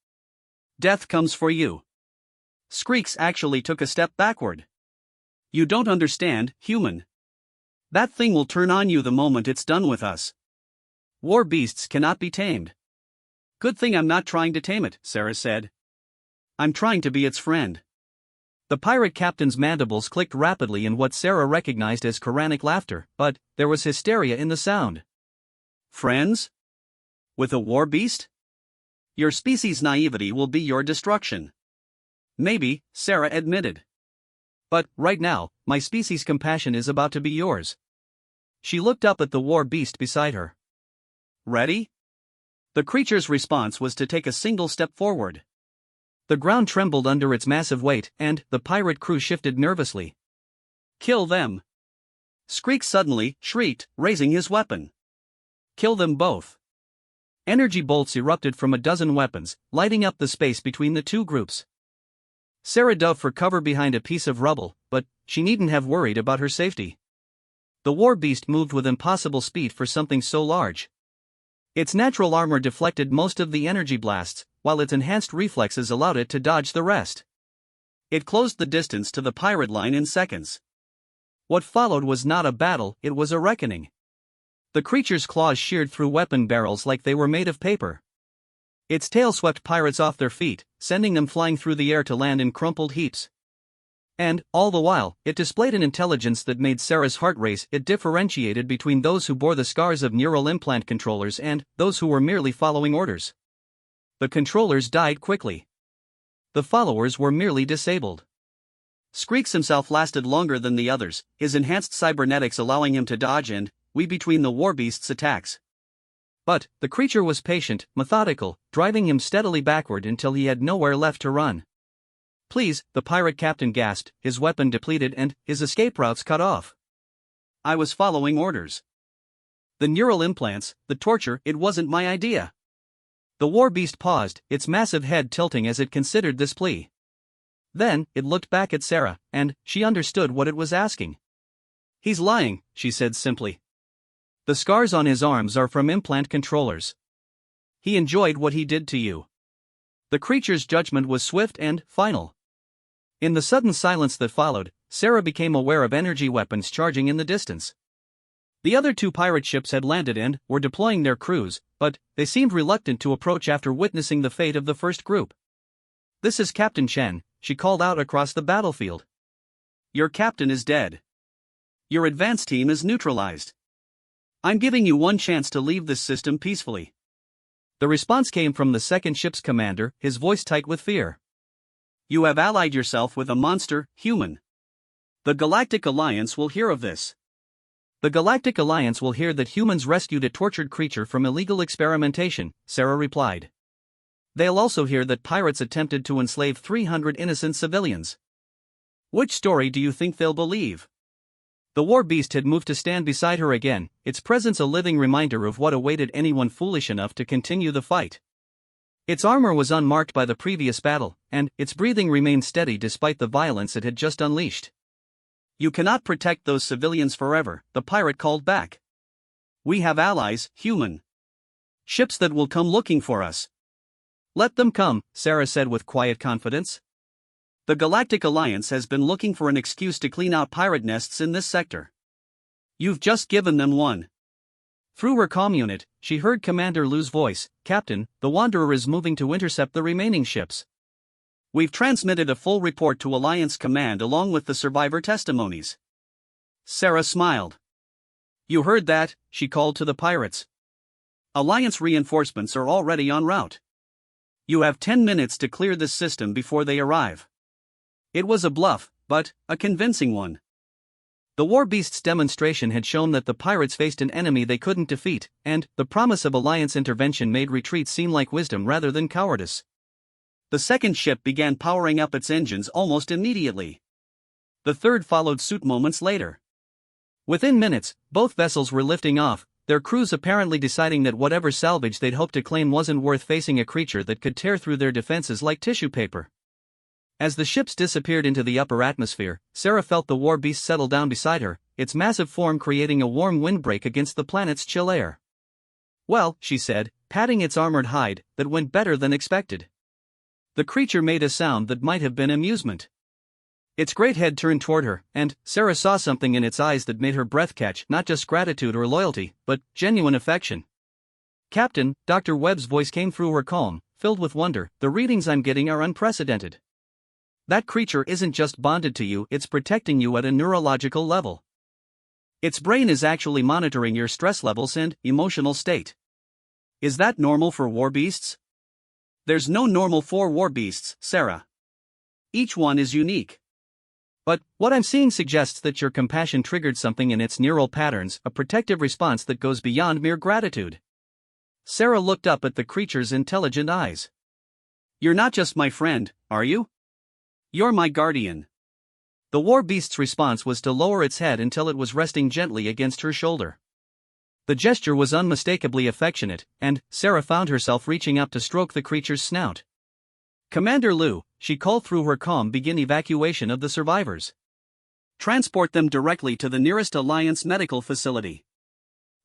Speaker 1: Death comes for you. Screeks actually took a step backward. You don't understand, human. That thing will turn on you the moment it's done with us. War beasts cannot be tamed. Good thing I'm not trying to tame it, Sarah said. I'm trying to be its friend. The pirate captain's mandibles clicked rapidly in what Sarah recognized as Quranic laughter, but there was hysteria in the sound. Friends? With a war beast? Your species' naivety will be your destruction. Maybe, Sarah admitted. But, right now, my species' compassion is about to be yours. She looked up at the war beast beside her. Ready? The creature's response was to take a single step forward. The ground trembled under its massive weight, and the pirate crew shifted nervously. Kill them! Skreek suddenly shrieked, raising his weapon. Kill them both! Energy bolts erupted from a dozen weapons, lighting up the space between the two groups. Sarah dove for cover behind a piece of rubble, but she needn't have worried about her safety. The war beast moved with impossible speed for something so large. Its natural armor deflected most of the energy blasts, while its enhanced reflexes allowed it to dodge the rest. It closed the distance to the pirate line in seconds. What followed was not a battle, it was a reckoning. The creature's claws sheared through weapon barrels like they were made of paper. Its tail swept pirates off their feet, sending them flying through the air to land in crumpled heaps. And, all the while, it displayed an intelligence that made Sarah's heart race. It differentiated between those who bore the scars of neural implant controllers and those who were merely following orders. The controllers died quickly. The followers were merely disabled. Skreeks himself lasted longer than the others, his enhanced cybernetics allowing him to dodge and weave between the warbeast's attacks. But, the creature was patient, methodical, driving him steadily backward until he had nowhere left to run. Please, the pirate captain gasped, his weapon depleted and his escape routes cut off. I was following orders. The neural implants, the torture, it wasn't my idea. The war beast paused, its massive head tilting as it considered this plea. Then, it looked back at Sarah, and she understood what it was asking. He's lying, she said simply. The scars on his arms are from implant controllers. He enjoyed what he did to you. The creature's judgment was swift and final. In the sudden silence that followed, Sarah became aware of energy weapons charging in the distance. The other two pirate ships had landed and were deploying their crews, but they seemed reluctant to approach after witnessing the fate of the first group. This is Captain Chen, she called out across the battlefield. Your captain is dead. Your advance team is neutralized. I'm giving you one chance to leave this system peacefully. The response came from the second ship's commander, his voice tight with fear. You have allied yourself with a monster, human. The Galactic Alliance will hear of this. The Galactic Alliance will hear that humans rescued a tortured creature from illegal experimentation, Sarah replied. They'll also hear that pirates attempted to enslave 300 innocent civilians. Which story do you think they'll believe? The war beast had moved to stand beside her again, its presence a living reminder of what awaited anyone foolish enough to continue the fight. Its armor was unmarked by the previous battle, and its breathing remained steady despite the violence it had just unleashed. You cannot protect those civilians forever, the pirate called back. We have allies, human. Ships that will come looking for us. Let them come, Sarah said with quiet confidence. The Galactic Alliance has been looking for an excuse to clean out pirate nests in this sector. You've just given them one. Through her comm unit, she heard Commander Lu's voice, Captain, the Wanderer is moving to intercept the remaining ships. We've transmitted a full report to Alliance Command along with the survivor testimonies. Sarah smiled. You heard that, she called to the pirates. Alliance reinforcements are already en route. You have 10 minutes to clear this system before they arrive. It was a bluff, but a convincing one. The war beast's demonstration had shown that the pirates faced an enemy they couldn't defeat, and the promise of Alliance intervention made retreat seem like wisdom rather than cowardice. The second ship began powering up its engines almost immediately. The third followed suit moments later. Within minutes, both vessels were lifting off, their crews apparently deciding that whatever salvage they'd hoped to claim wasn't worth facing a creature that could tear through their defenses like tissue paper. As the ships disappeared into the upper atmosphere, Sarah felt the war beast settle down beside her, its massive form creating a warm windbreak against the planet's chill air. Well, she said, patting its armored hide, that went better than expected. The creature made a sound that might have been amusement. Its great head turned toward her, and Sarah saw something in its eyes that made her breath catch, not just gratitude or loyalty, but genuine affection. Captain, Dr. Webb's voice came through her calm, filled with wonder, the readings I'm getting are unprecedented. That creature isn't just bonded to you, it's protecting you at a neurological level. Its brain is actually monitoring your stress levels and emotional state. Is that normal for war beasts? There's no normal for war beasts, Sarah. Each one is unique. But what I'm seeing suggests that your compassion triggered something in its neural patterns, a protective response that goes beyond mere gratitude. Sarah looked up at the creature's intelligent eyes. You're not just my friend, are you? You're my guardian. The war beast's response was to lower its head until it was resting gently against her shoulder. The gesture was unmistakably affectionate, and Sarah found herself reaching up to stroke the creature's snout. Commander Liu, she called through her calm, begin evacuation of the survivors. Transport them directly to the nearest Alliance medical facility.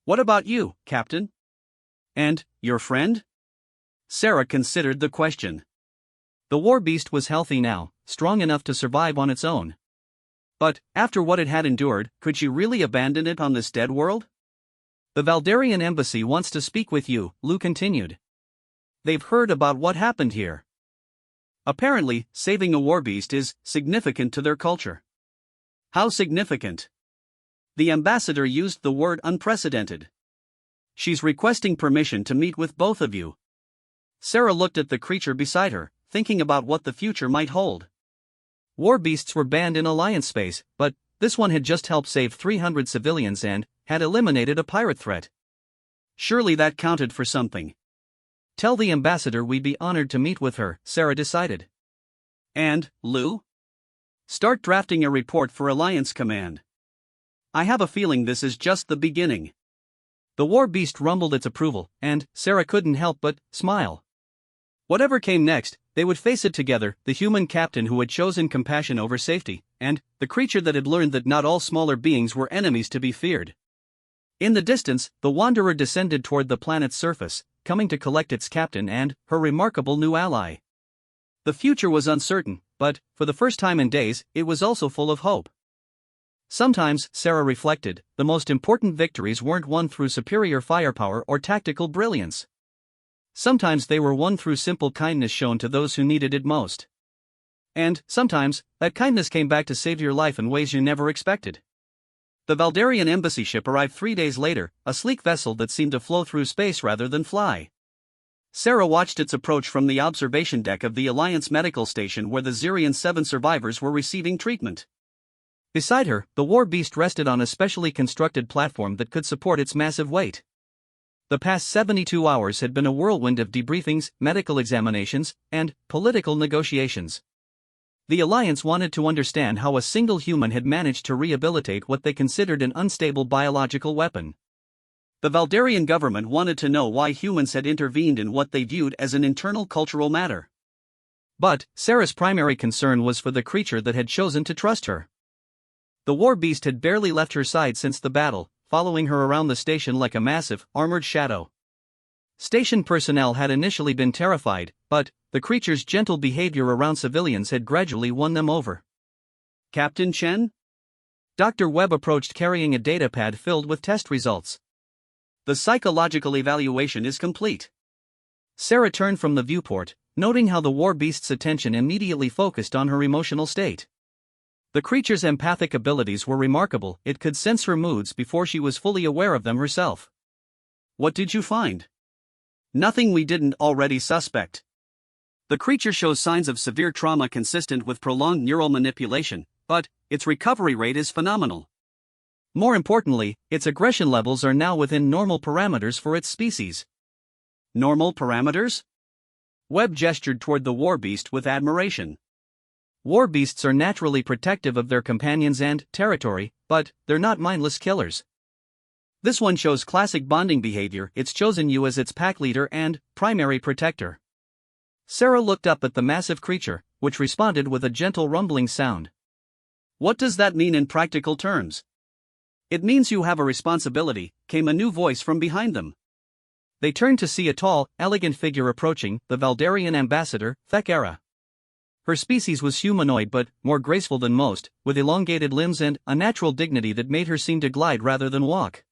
Speaker 1: What about you, Captain? And your friend? Sarah considered the question. The war beast was healthy now, strong enough to survive on its own. But, after what it had endured, could she really abandon it on this dead world? The Valdarian embassy wants to speak with you, Liu continued. They've heard about what happened here. Apparently, saving a war beast is significant to their culture. How significant? The ambassador used the word unprecedented. She's requesting permission to meet with both of you. Sarah looked at the creature beside her, thinking about what the future might hold. War beasts were banned in Alliance space, but this one had just helped save 300 civilians and had eliminated a pirate threat. Surely that counted for something. Tell the ambassador we'd be honored to meet with her, Sarah decided. And, Liu? Start drafting a report for Alliance Command. I have a feeling this is just the beginning. The war beast rumbled its approval, and Sarah couldn't help but smile. Whatever came next, they would face it together, the human captain who had chosen compassion over safety, and the creature that had learned that not all smaller beings were enemies to be feared. In the distance, the Wanderer descended toward the planet's surface, coming to collect its captain and her remarkable new ally. The future was uncertain, but, for the first time in days, it was also full of hope. Sometimes, Sarah reflected, the most important victories weren't won through superior firepower or tactical brilliance. Sometimes they were won through simple kindness shown to those who needed it most. And, sometimes, that kindness came back to save your life in ways you never expected. The Valdarian embassy ship arrived 3 days later, a sleek vessel that seemed to flow through space rather than fly. Sarah watched its approach from the observation deck of the Alliance medical station where the Zirian 7 survivors were receiving treatment. Beside her, the war beast rested on a specially constructed platform that could support its massive weight. The past 72 hours had been a whirlwind of debriefings, medical examinations, and political negotiations. The Alliance wanted to understand how a single human had managed to rehabilitate what they considered an unstable biological weapon. The Valdarian government wanted to know why humans had intervened in what they viewed as an internal cultural matter. But, Sarah's primary concern was for the creature that had chosen to trust her. The war beast had barely left her side since the battle, following her around the station like a massive, armored shadow. Station personnel had initially been terrified, but the creature's gentle behavior around civilians had gradually won them over. Captain Chen? Dr. Webb approached carrying a datapad filled with test results. The psychological evaluation is complete. Sarah turned from the viewport, noting how the war beast's attention immediately focused on her emotional state. The creature's empathic abilities were remarkable, it could sense her moods before she was fully aware of them herself. What did you find? Nothing we didn't already suspect. The creature shows signs of severe trauma consistent with prolonged neural manipulation, but its recovery rate is phenomenal. More importantly, its aggression levels are now within normal parameters for its species. Normal parameters? Webb gestured toward the war beast with admiration. War beasts are naturally protective of their companions and territory, but they're not mindless killers. This one shows classic bonding behavior, it's chosen you as its pack leader and primary protector. Sarah looked up at the massive creature, which responded with a gentle rumbling sound. What does that mean in practical terms? It means you have a responsibility, came a new voice from behind them. They turned to see a tall, elegant figure approaching, the Valdarian ambassador, Thekera. Her species was humanoid but more graceful than most, with elongated limbs and a natural dignity that made her seem to glide rather than walk.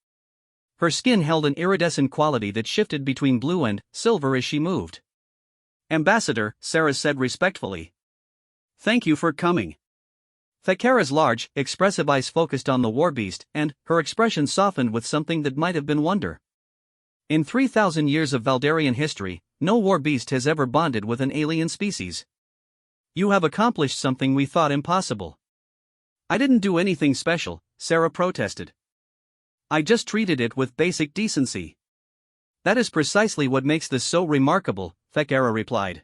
Speaker 1: Her skin held an iridescent quality that shifted between blue and silver as she moved. Ambassador, Sarah said respectfully. Thank you for coming. Thakara's large, expressive eyes focused on the war beast, and her expression softened with something that might have been wonder. In 3,000 years of Valdarian history, no war beast has ever bonded with an alien species. You have accomplished something we thought impossible. I didn't do anything special, Sarah protested. I just treated it with basic decency. That is precisely what makes this so remarkable, Thakara replied.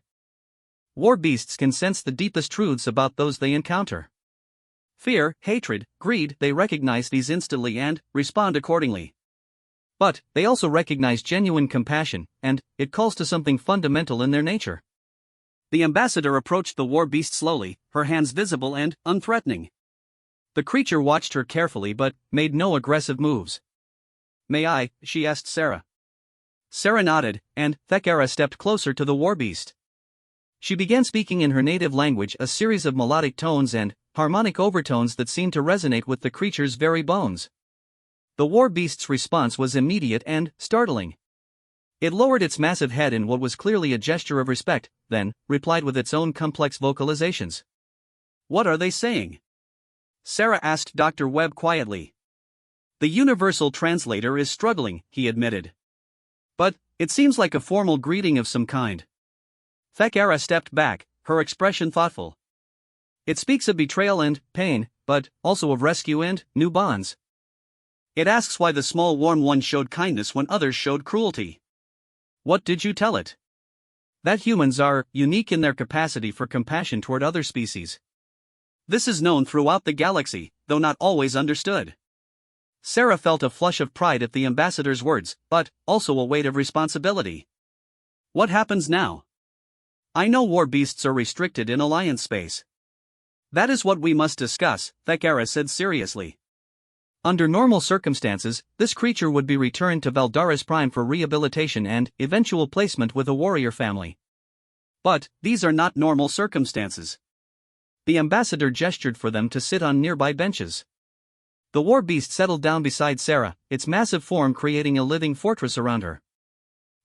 Speaker 1: War beasts can sense the deepest truths about those they encounter. Fear, hatred, greed, they recognize these instantly and respond accordingly. But they also recognize genuine compassion, and it calls to something fundamental in their nature. The ambassador approached the war beast slowly, her hands visible and unthreatening. The creature watched her carefully but made no aggressive moves. May I? She asked Sarah. Sarah nodded, and Thakara stepped closer to the war beast. She began speaking in her native language, a series of melodic tones and harmonic overtones that seemed to resonate with the creature's very bones. The war beast's response was immediate and startling. It lowered its massive head in what was clearly a gesture of respect, then replied with its own complex vocalizations. What are they saying? Sarah asked Dr. Webb quietly. The universal translator is struggling, he admitted. But it seems like a formal greeting of some kind. Thakara stepped back, her expression thoughtful. It speaks of betrayal and pain, but also of rescue and new bonds. It asks why the small warm one showed kindness when others showed cruelty. What did you tell it? That humans are unique in their capacity for compassion toward other species. This is known throughout the galaxy, though not always understood. Sarah felt a flush of pride at the ambassador's words, but also a weight of responsibility. What happens now? I know war beasts are restricted in Alliance space. That is what we must discuss, Thakara said seriously. Under normal circumstances, this creature would be returned to Valdaris Prime for rehabilitation and eventual placement with a warrior family. But these are not normal circumstances. The ambassador gestured for them to sit on nearby benches. The war beast settled down beside Sarah, its massive form creating a living fortress around her.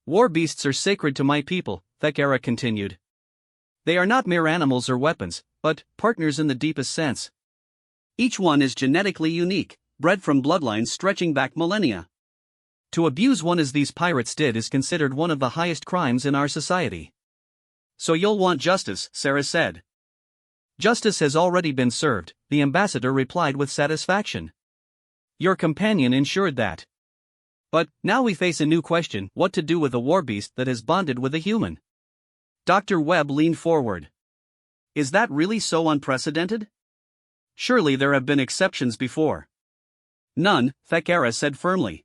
Speaker 1: War beasts are sacred to my people, Thakara continued. They are not mere animals or weapons, but partners in the deepest sense. Each one is genetically unique, bred from bloodlines stretching back millennia. To abuse one as these pirates did is considered one of the highest crimes in our society. So you'll want justice, Sarah said. Justice has already been served, the ambassador replied with satisfaction. Your companion ensured that. But now we face a new question: what to do with a war beast that has bonded with a human? Dr. Webb leaned forward. Is that really so unprecedented? Surely there have been exceptions before. None, Thakara said firmly.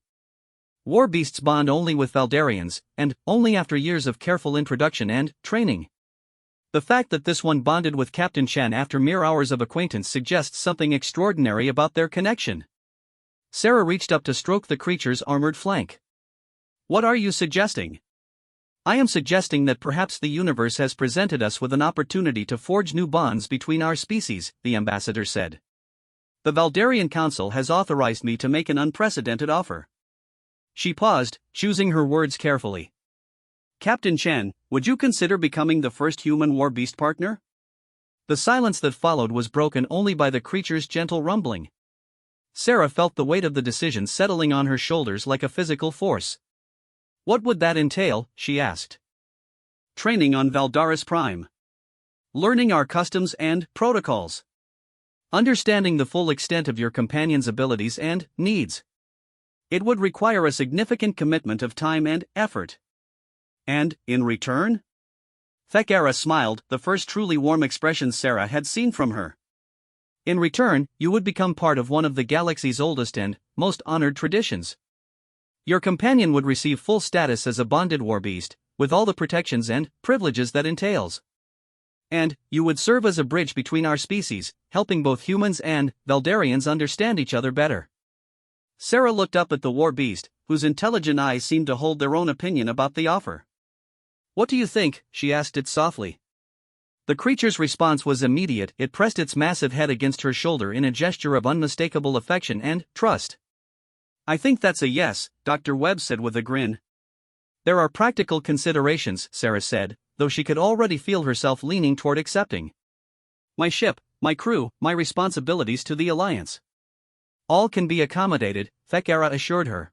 Speaker 1: War beasts bond only with Valdarians, and only after years of careful introduction and training. The fact that this one bonded with Captain Chen after mere hours of acquaintance suggests something extraordinary about their connection. Sarah reached up to stroke the creature's armored flank. What are you suggesting? I am suggesting that perhaps the universe has presented us with an opportunity to forge new bonds between our species, the ambassador said. The Valdarian Council has authorized me to make an unprecedented offer. She paused, choosing her words carefully. Captain Chen, would you consider becoming the first human war beast partner? The silence that followed was broken only by the creature's gentle rumbling. Sarah felt the weight of the decision settling on her shoulders like a physical force. What would that entail? She asked. Training on Valdaris Prime. Learning our customs and protocols. Understanding the full extent of your companion's abilities and needs. It would require a significant commitment of time and effort. And, in return? Thakara smiled, the first truly warm expression Sarah had seen from her. In return, you would become part of one of the galaxy's oldest and most honored traditions. Your companion would receive full status as a bonded war beast, with all the protections and privileges that entails. And you would serve as a bridge between our species, helping both humans and Valdarians understand each other better. Sarah looked up at the war beast, whose intelligent eyes seemed to hold their own opinion about the offer. What do you think? She asked it softly. The creature's response was immediate. It pressed its massive head against her shoulder in a gesture of unmistakable affection and trust. I think that's a yes, Dr. Webb said with a grin. There are practical considerations, Sarah said, though she could already feel herself leaning toward accepting. My ship, my crew, my responsibilities to the Alliance. All can be accommodated, Thekara assured her.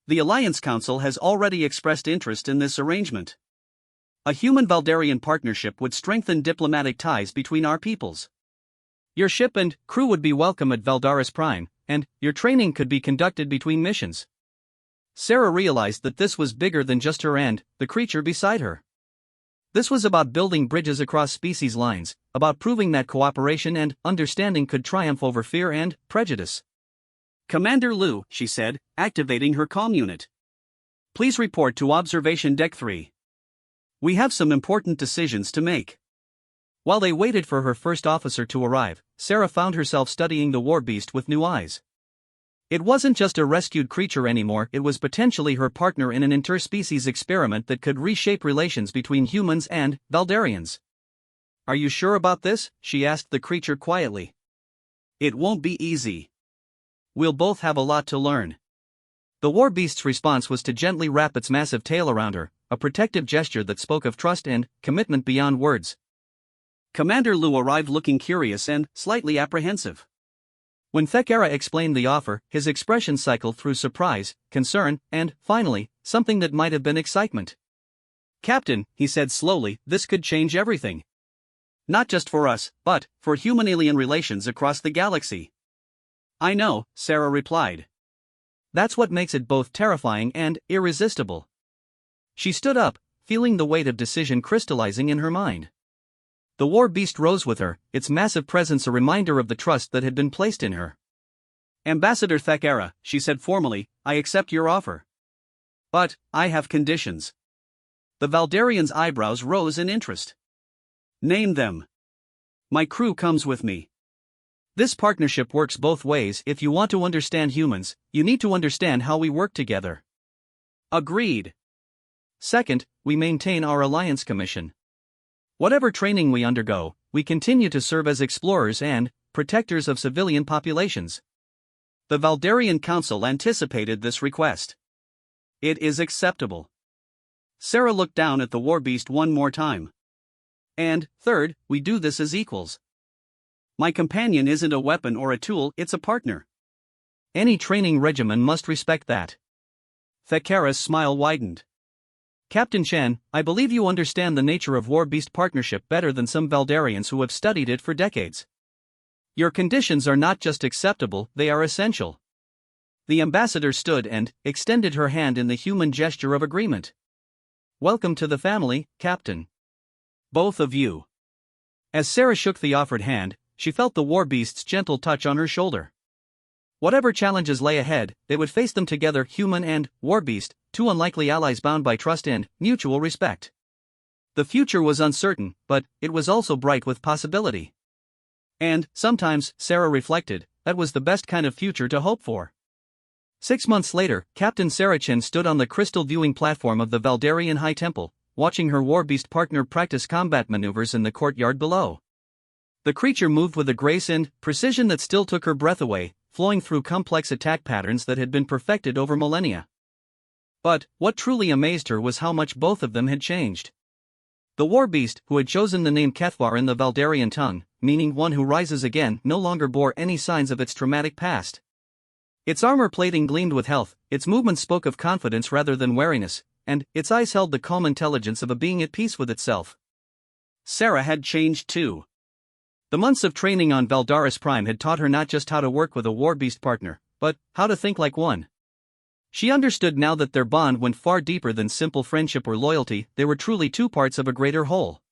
Speaker 1: The Alliance Council has already expressed interest in this arrangement. A human-Valdarian partnership would strengthen diplomatic ties between our peoples. Your ship and crew would be welcome at Valdaris Prime, and your training could be conducted between missions. Sarah realized that this was bigger than just her and the creature beside her. This was about building bridges across species lines, about proving that cooperation and understanding could triumph over fear and prejudice. Commander Lu, she said, activating her comm unit. Please report to Observation Deck 3. We have some important decisions to make. While they waited for her first officer to arrive, Sarah found herself studying the war beast with new eyes. It wasn't just a rescued creature anymore, it was potentially her partner in an interspecies experiment that could reshape relations between humans and Valdarians. Are you sure about this? She asked the creature quietly. It won't be easy. We'll both have a lot to learn. The war beast's response was to gently wrap its massive tail around her, a protective gesture that spoke of trust and commitment beyond words. Commander Lu arrived looking curious and slightly apprehensive. When Thekara explained the offer, his expression cycled through surprise, concern, and, finally, something that might have been excitement. Captain, he said slowly, this could change everything. Not just for us, but for human-alien relations across the galaxy. I know, Sarah replied. That's what makes it both terrifying and irresistible. She stood up, feeling the weight of decision crystallizing in her mind. The war beast rose with her, its massive presence a reminder of the trust that had been placed in her. Ambassador Thekara, she said formally, I accept your offer. But, I have conditions. The Valdarian's eyebrows rose in interest. Name them. My crew comes with me. This partnership works both ways. If you want to understand humans, you need to understand how we work together. Agreed. Second, we maintain our Alliance Commission. Whatever training we undergo, we continue to serve as explorers and protectors of civilian populations. The Valdarian Council anticipated this request. It is acceptable. Sarah looked down at the war beast one more time. And, third, we do this as equals. My companion isn't a weapon or a tool, it's a partner. Any training regimen must respect that. Thekara's smile widened. Captain Chen, I believe you understand the nature of war beast partnership better than some Valdarians who have studied it for decades. Your conditions are not just acceptable, they are essential. The ambassador stood and extended her hand in the human gesture of agreement. Welcome to the family, Captain. Both of you. As Sarah shook the offered hand, she felt the war beast's gentle touch on her shoulder. Whatever challenges lay ahead, they would face them together, human and war beast, two unlikely allies bound by trust and mutual respect. The future was uncertain, but it was also bright with possibility. And, sometimes, Sarah reflected, that was the best kind of future to hope for. 6 months later, Captain Sarah Chen stood on the crystal viewing platform of the Valdarian High Temple, watching her war beast partner practice combat maneuvers in the courtyard below. The creature moved with a grace and precision that still took her breath away, flowing through complex attack patterns that had been perfected over millennia. But, what truly amazed her was how much both of them had changed. The war beast, who had chosen the name Kethvar in the Valdarian tongue, meaning one who rises again, no longer bore any signs of its traumatic past. Its armor plating gleamed with health, its movements spoke of confidence rather than wariness, and its eyes held the calm intelligence of a being at peace with itself. Sarah had changed too. The months of training on Valdaris Prime had taught her not just how to work with a war beast partner, but how to think like one. She understood now that their bond went far deeper than simple friendship or loyalty, they were truly two parts of a greater whole.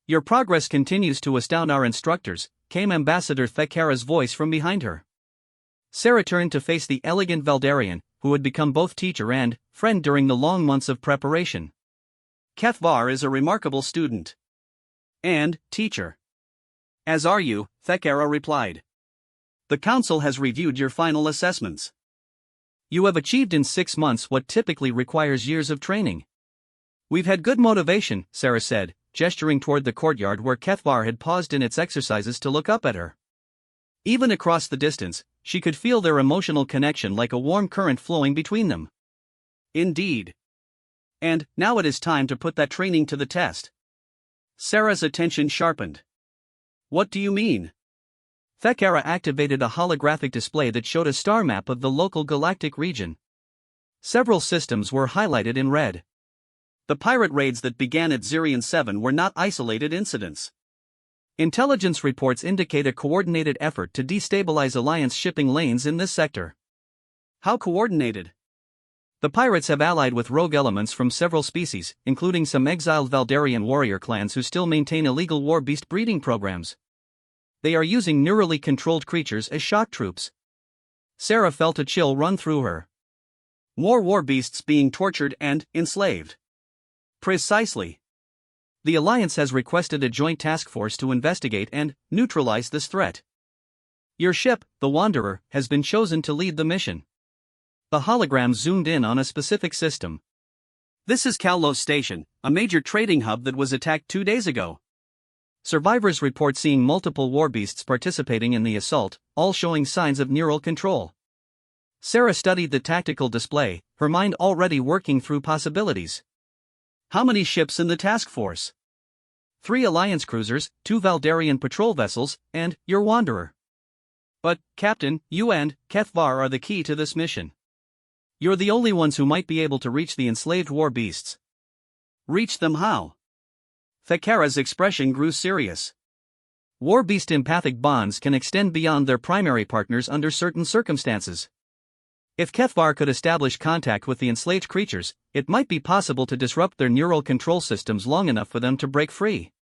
Speaker 1: Your progress continues to astound our instructors, came Ambassador Thekara's voice from behind her. Sarah turned to face the elegant Valdarian, who had become both teacher and friend during the long months of preparation. Kethvar is a remarkable student. And teacher. As are you, Thekara replied. The council has reviewed your final assessments. You have achieved in 6 months what typically requires years of training. We've had good motivation, Sarah said, gesturing toward the courtyard where Kethvar had paused in its exercises to look up at her. Even across the distance, she could feel their emotional connection like a warm current flowing between them. Indeed. And now it is time to put that training to the test. Sarah's attention sharpened. What do you mean? Thekara activated a holographic display that showed a star map of the local galactic region. Several systems were highlighted in red. The pirate raids that began at Zirion 7 were not isolated incidents. Intelligence reports indicate a coordinated effort to destabilize Alliance shipping lanes in this sector. How coordinated? The pirates have allied with rogue elements from several species, including some exiled Valdarian warrior clans who still maintain illegal war beast breeding programs. They are using neurally controlled creatures as shock troops. Sarah felt a chill run through her. More war beasts being tortured and enslaved. Precisely. The Alliance has requested a joint task force to investigate and neutralize this threat. Your ship, the Wanderer, has been chosen to lead the mission. The hologram zoomed in on a specific system. This is Kalos Station, a major trading hub that was attacked 2 days ago. Survivors report seeing multiple war beasts participating in the assault, all showing signs of neural control. Sarah studied the tactical display, her mind already working through possibilities. How many ships in the task force? 3 Alliance cruisers, 2 Valdarian patrol vessels, and your Wanderer. But, Captain, you and Kethvar are the key to this mission. You're the only ones who might be able to reach the enslaved war beasts. Reach them how? Thekara's expression grew serious. War beast empathic bonds can extend beyond their primary partners under certain circumstances. If Kethvar could establish contact with the enslaved creatures, it might be possible to disrupt their neural control systems long enough for them to break free.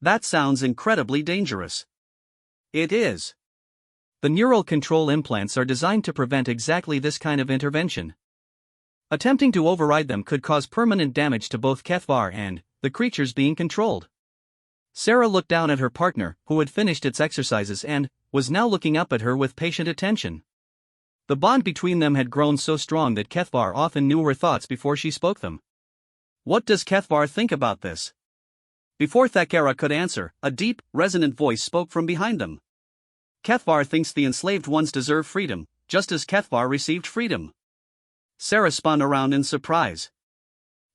Speaker 1: That sounds incredibly dangerous. It is. The neural control implants are designed to prevent exactly this kind of intervention. Attempting to override them could cause permanent damage to both Kethvar and the creatures being controlled. Sarah looked down at her partner, who had finished its exercises and was now looking up at her with patient attention. The bond between them had grown so strong that Kethvar often knew her thoughts before she spoke them. What does Kethvar think about this? Before Thekara could answer, a deep, resonant voice spoke from behind them. Kethvar thinks the enslaved ones deserve freedom, just as Kethvar received freedom. Sarah spun around in surprise.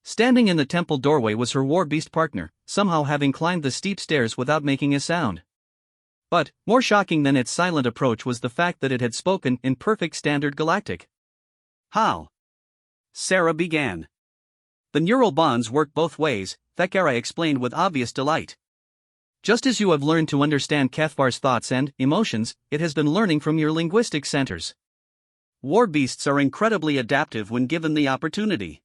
Speaker 1: Standing in the temple doorway was her war beast partner, somehow having climbed the steep stairs without making a sound. But, more shocking than its silent approach was the fact that it had spoken in perfect standard galactic. How? Sarah began. The neural bonds work both ways, Thekara explained with obvious delight. Just as you have learned to understand Kethvar's thoughts and emotions, it has been learning from your linguistic centers. War beasts are incredibly adaptive when given the opportunity.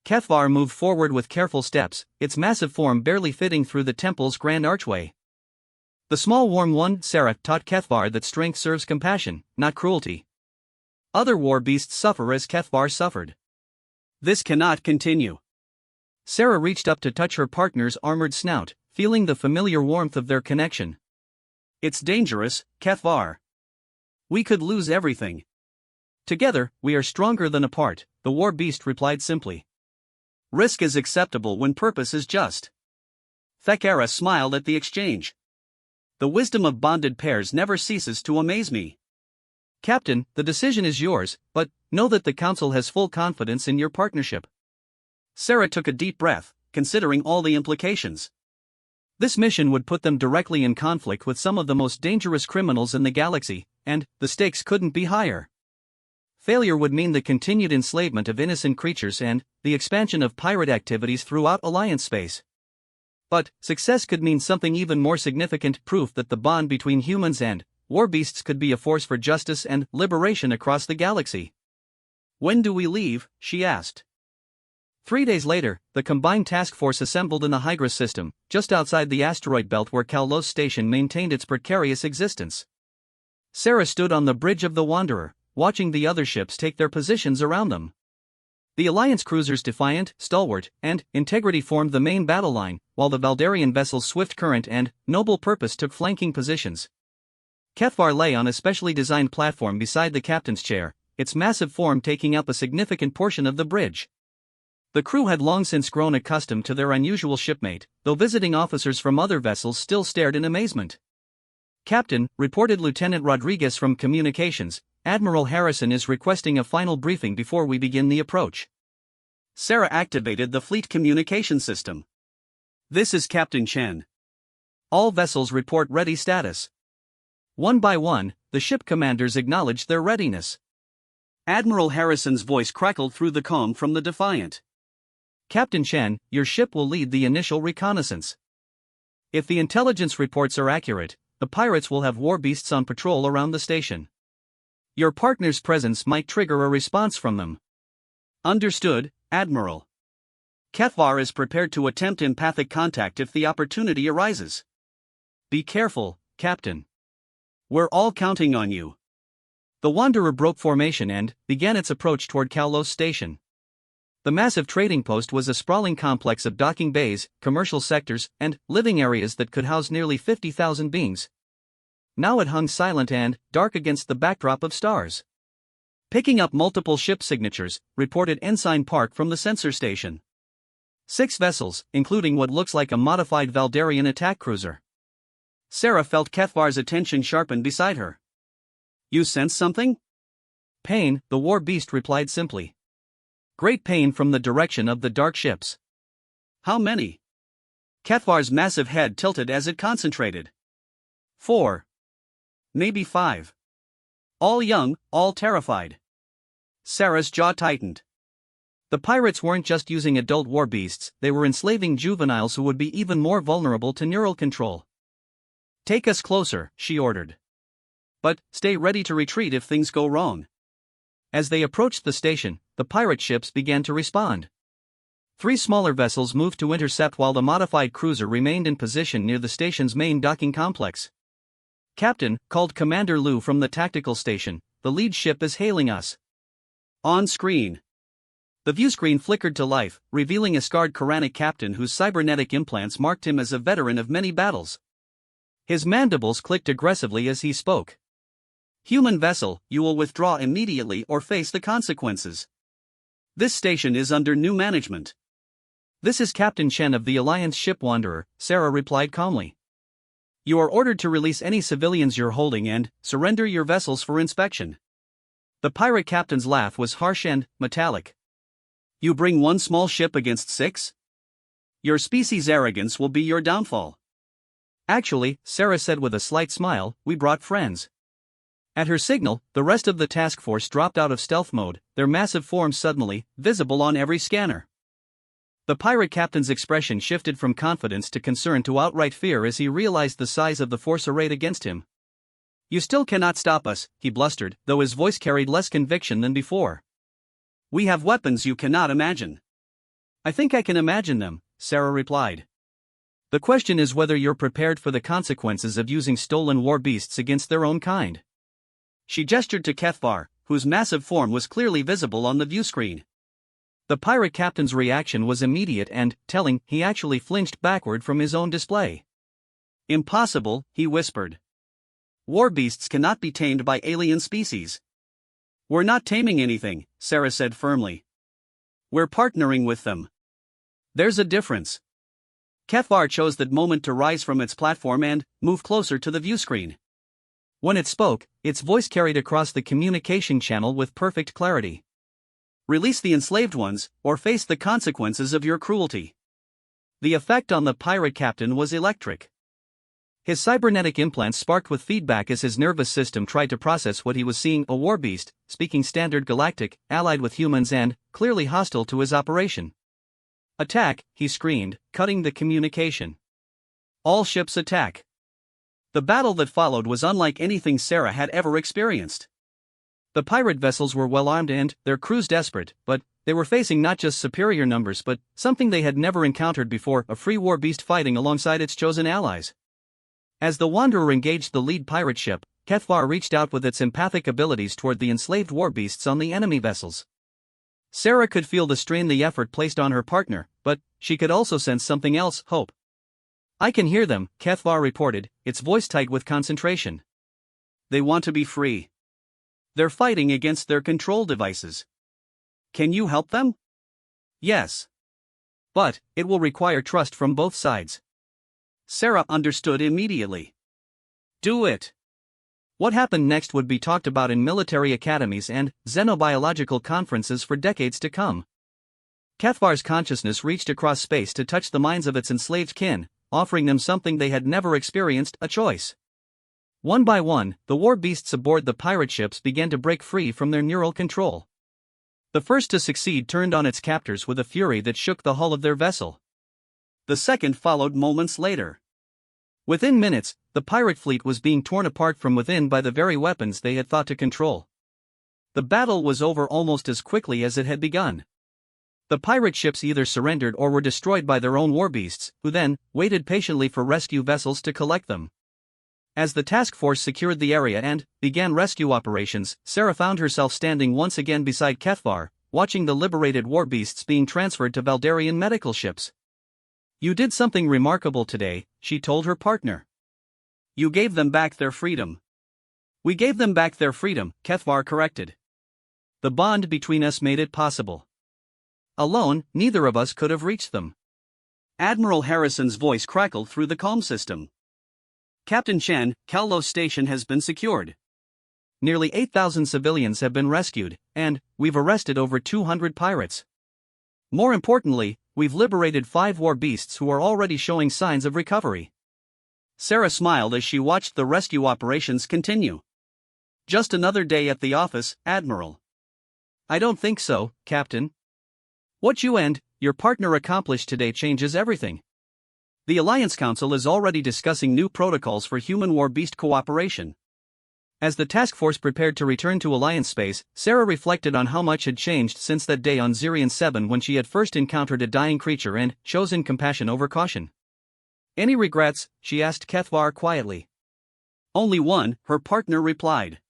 Speaker 1: Kethvar moved forward with careful steps, its massive form barely fitting through the temple's grand archway. The small warm one, Sarah, taught Kethvar that strength serves compassion, not cruelty. Other war beasts suffer as Kethvar suffered. This cannot continue. Sarah reached up to touch her partner's armored snout, feeling the familiar warmth of their connection. It's dangerous, Kethvar. We could lose everything. Together, we are stronger than apart, the war beast replied simply. Risk is acceptable when purpose is just. Thekara smiled at the exchange. The wisdom of bonded pairs never ceases to amaze me. Captain, the decision is yours, but know that the Council has full confidence in your partnership. Sarah took a deep breath, considering all the implications. This mission would put them directly in conflict with some of the most dangerous criminals in the galaxy, and the stakes couldn't be higher. Failure would mean the continued enslavement of innocent creatures and the expansion of pirate activities throughout Alliance space. But success could mean something even more significant, proof that the bond between humans and war beasts could be a force for justice and liberation across the galaxy. When do we leave? She asked. 3 days later, the combined task force assembled in the Hygras system, just outside the asteroid belt where Kalos Station maintained its precarious existence. Sarah stood on the bridge of the Wanderer, watching the other ships take their positions around them. The Alliance cruisers Defiant, Stalwart, and Integrity formed the main battle line, while the Valdarian vessels Swift Current and Noble Purpose took flanking positions. Kethvar lay on a specially designed platform beside the captain's chair, its massive form taking up a significant portion of the bridge. The crew had long since grown accustomed to their unusual shipmate, though visiting officers from other vessels still stared in amazement. Captain, reported Lieutenant Rodriguez from Communications, Admiral Harrison is requesting a final briefing before we begin the approach. Sarah activated the fleet communication system. This is Captain Chen. All vessels report ready status. One by one, the ship commanders acknowledged their readiness. Admiral Harrison's voice crackled through the calm from the Defiant. Captain Chen, your ship will lead the initial reconnaissance. If the intelligence reports are accurate, the pirates will have war beasts on patrol around the station. Your partner's presence might trigger a response from them. Understood, Admiral. HFY is prepared to attempt empathic contact if the opportunity arises. Be careful, Captain. We're all counting on you. The Wanderer broke formation and began its approach toward Kaulos Station. The massive trading post was a sprawling complex of docking bays, commercial sectors, and living areas that could house nearly 50,000 beings. Now it hung silent and dark against the backdrop of stars. Picking up multiple ship signatures, reported Ensign Park from the sensor station. 6 vessels, including what looks like a modified Valdarian attack cruiser. Sarah felt HFY's attention sharpen beside her. You sense something? Pain, the war beast replied simply. Great pain from the direction of the dark ships. How many? HFY's massive head tilted as it concentrated. 4. Maybe 5. All young, all terrified. Sarah's jaw tightened. The pirates weren't just using adult war beasts, they were enslaving juveniles who would be even more vulnerable to neural control. Take us closer, she ordered. But stay ready to retreat if things go wrong. As they approached the station, the pirate ships began to respond. 3 smaller vessels moved to intercept while the modified cruiser remained in position near the station's main docking complex. Captain, called Commander Liu from the tactical station, the lead ship is hailing us. On screen. The viewscreen flickered to life, revealing a scarred Quranic captain whose cybernetic implants marked him as a veteran of many battles. His mandibles clicked aggressively as he spoke. Human vessel, you will withdraw immediately or face the consequences. This station is under new management. This is Captain Chen of the Alliance ship Wanderer, Sarah replied calmly. You are ordered to release any civilians you're holding and surrender your vessels for inspection. The pirate captain's laugh was harsh and metallic. You bring 1 small ship against 6? Your species' arrogance will be your downfall. Actually, Sarah said with a slight smile, we brought friends. At her signal, the rest of the task force dropped out of stealth mode, their massive forms suddenly visible on every scanner. The pirate captain's expression shifted from confidence to concern to outright fear as he realized the size of the force arrayed against him. You still cannot stop us, he blustered, though his voice carried less conviction than before. We have weapons you cannot imagine. I think I can imagine them, Sarah replied. The question is whether you're prepared for the consequences of using stolen war beasts against their own kind. She gestured to HFY, whose massive form was clearly visible on the viewscreen. The pirate captain's reaction was immediate and telling. He actually flinched backward from his own display. Impossible, he whispered. War beasts cannot be tamed by alien species. We're not taming anything, Sarah said firmly. We're partnering with them. There's a difference. HFY chose that moment to rise from its platform and move closer to the viewscreen. When it spoke, its voice carried across the communication channel with perfect clarity. Release the enslaved ones, or face the consequences of your cruelty. The effect on the pirate captain was electric. His cybernetic implants sparked with feedback as his nervous system tried to process what he was seeing: a war beast, speaking standard galactic, allied with humans and clearly hostile to his operation. Attack, he screamed, cutting the communication. All ships attack. The battle that followed was unlike anything Sarah had ever experienced. The pirate vessels were well armed and their crews desperate, but they were facing not just superior numbers but something they had never encountered before: a free war beast fighting alongside its chosen allies. As the Wanderer engaged the lead pirate ship, HFY reached out with its empathic abilities toward the enslaved war beasts on the enemy vessels. Sarah could feel the strain the effort placed on her partner, but she could also sense something else: hope. I can hear them, HFY reported, its voice tight with concentration. They want to be free. They're fighting against their control devices. Can you help them? Yes. But it will require trust from both sides. Sarah understood immediately. Do it. What happened next would be talked about in military academies and xenobiological conferences for decades to come. HFY's consciousness reached across space to touch the minds of its enslaved kin, offering them something they had never experienced, a choice. One by one, the war beasts aboard the pirate ships began to break free from their neural control. The first to succeed turned on its captors with a fury that shook the hull of their vessel. The second followed moments later. Within minutes, the pirate fleet was being torn apart from within by the very weapons they had thought to control. The battle was over almost as quickly as it had begun. The pirate ships either surrendered or were destroyed by their own war beasts, who then waited patiently for rescue vessels to collect them. As the task force secured the area and began rescue operations, Sarah found herself standing once again beside Kethvar, watching the liberated war beasts being transferred to Valdarian medical ships. "You did something remarkable today," she told her partner. "You gave them back their freedom." "We gave them back their freedom," Kethvar corrected. "The bond between us made it possible. Alone, neither of us could have reached them." Admiral Harrison's voice crackled through the comm system. "Captain Chen, Kallos Station has been secured. Nearly 8,000 civilians have been rescued, and we've arrested over 200 pirates. More importantly, we've liberated 5 war beasts who are already showing signs of recovery." Sarah smiled as she watched the rescue operations continue. "Just another day at the office, Admiral." "I don't think so, Captain. What you and your partner accomplished today changes everything. The Alliance Council is already discussing new protocols for human war beast cooperation." As the task force prepared to return to Alliance space, Sarah reflected on how much had changed since that day on Zirian 7 when she had first encountered a dying creature and chosen compassion over caution. "Any regrets?" she asked Kethvar quietly. "Only one," her partner replied.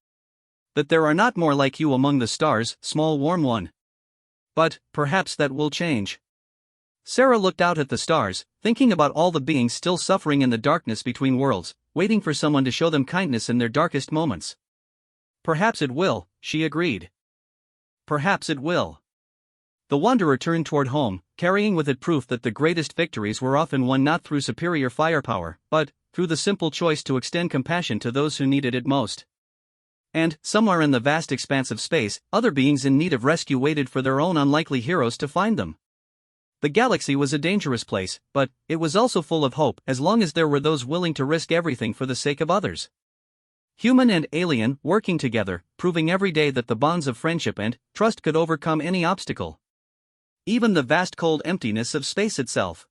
Speaker 1: "That there are not more like you among the stars, small warm one. But perhaps that will change." Sarah looked out at the stars, thinking about all the beings still suffering in the darkness between worlds, waiting for someone to show them kindness in their darkest moments. "Perhaps it will," she agreed. "Perhaps it will." The Wanderer turned toward home, carrying with it proof that the greatest victories were often won not through superior firepower, but through the simple choice to extend compassion to those who needed it most. And, somewhere in the vast expanse of space, other beings in need of rescue waited for their own unlikely heroes to find them. The galaxy was a dangerous place, but it was also full of hope as long as there were those willing to risk everything for the sake of others. Human and alien, working together, proving every day that the bonds of friendship and trust could overcome any obstacle. Even the vast cold emptiness of space itself.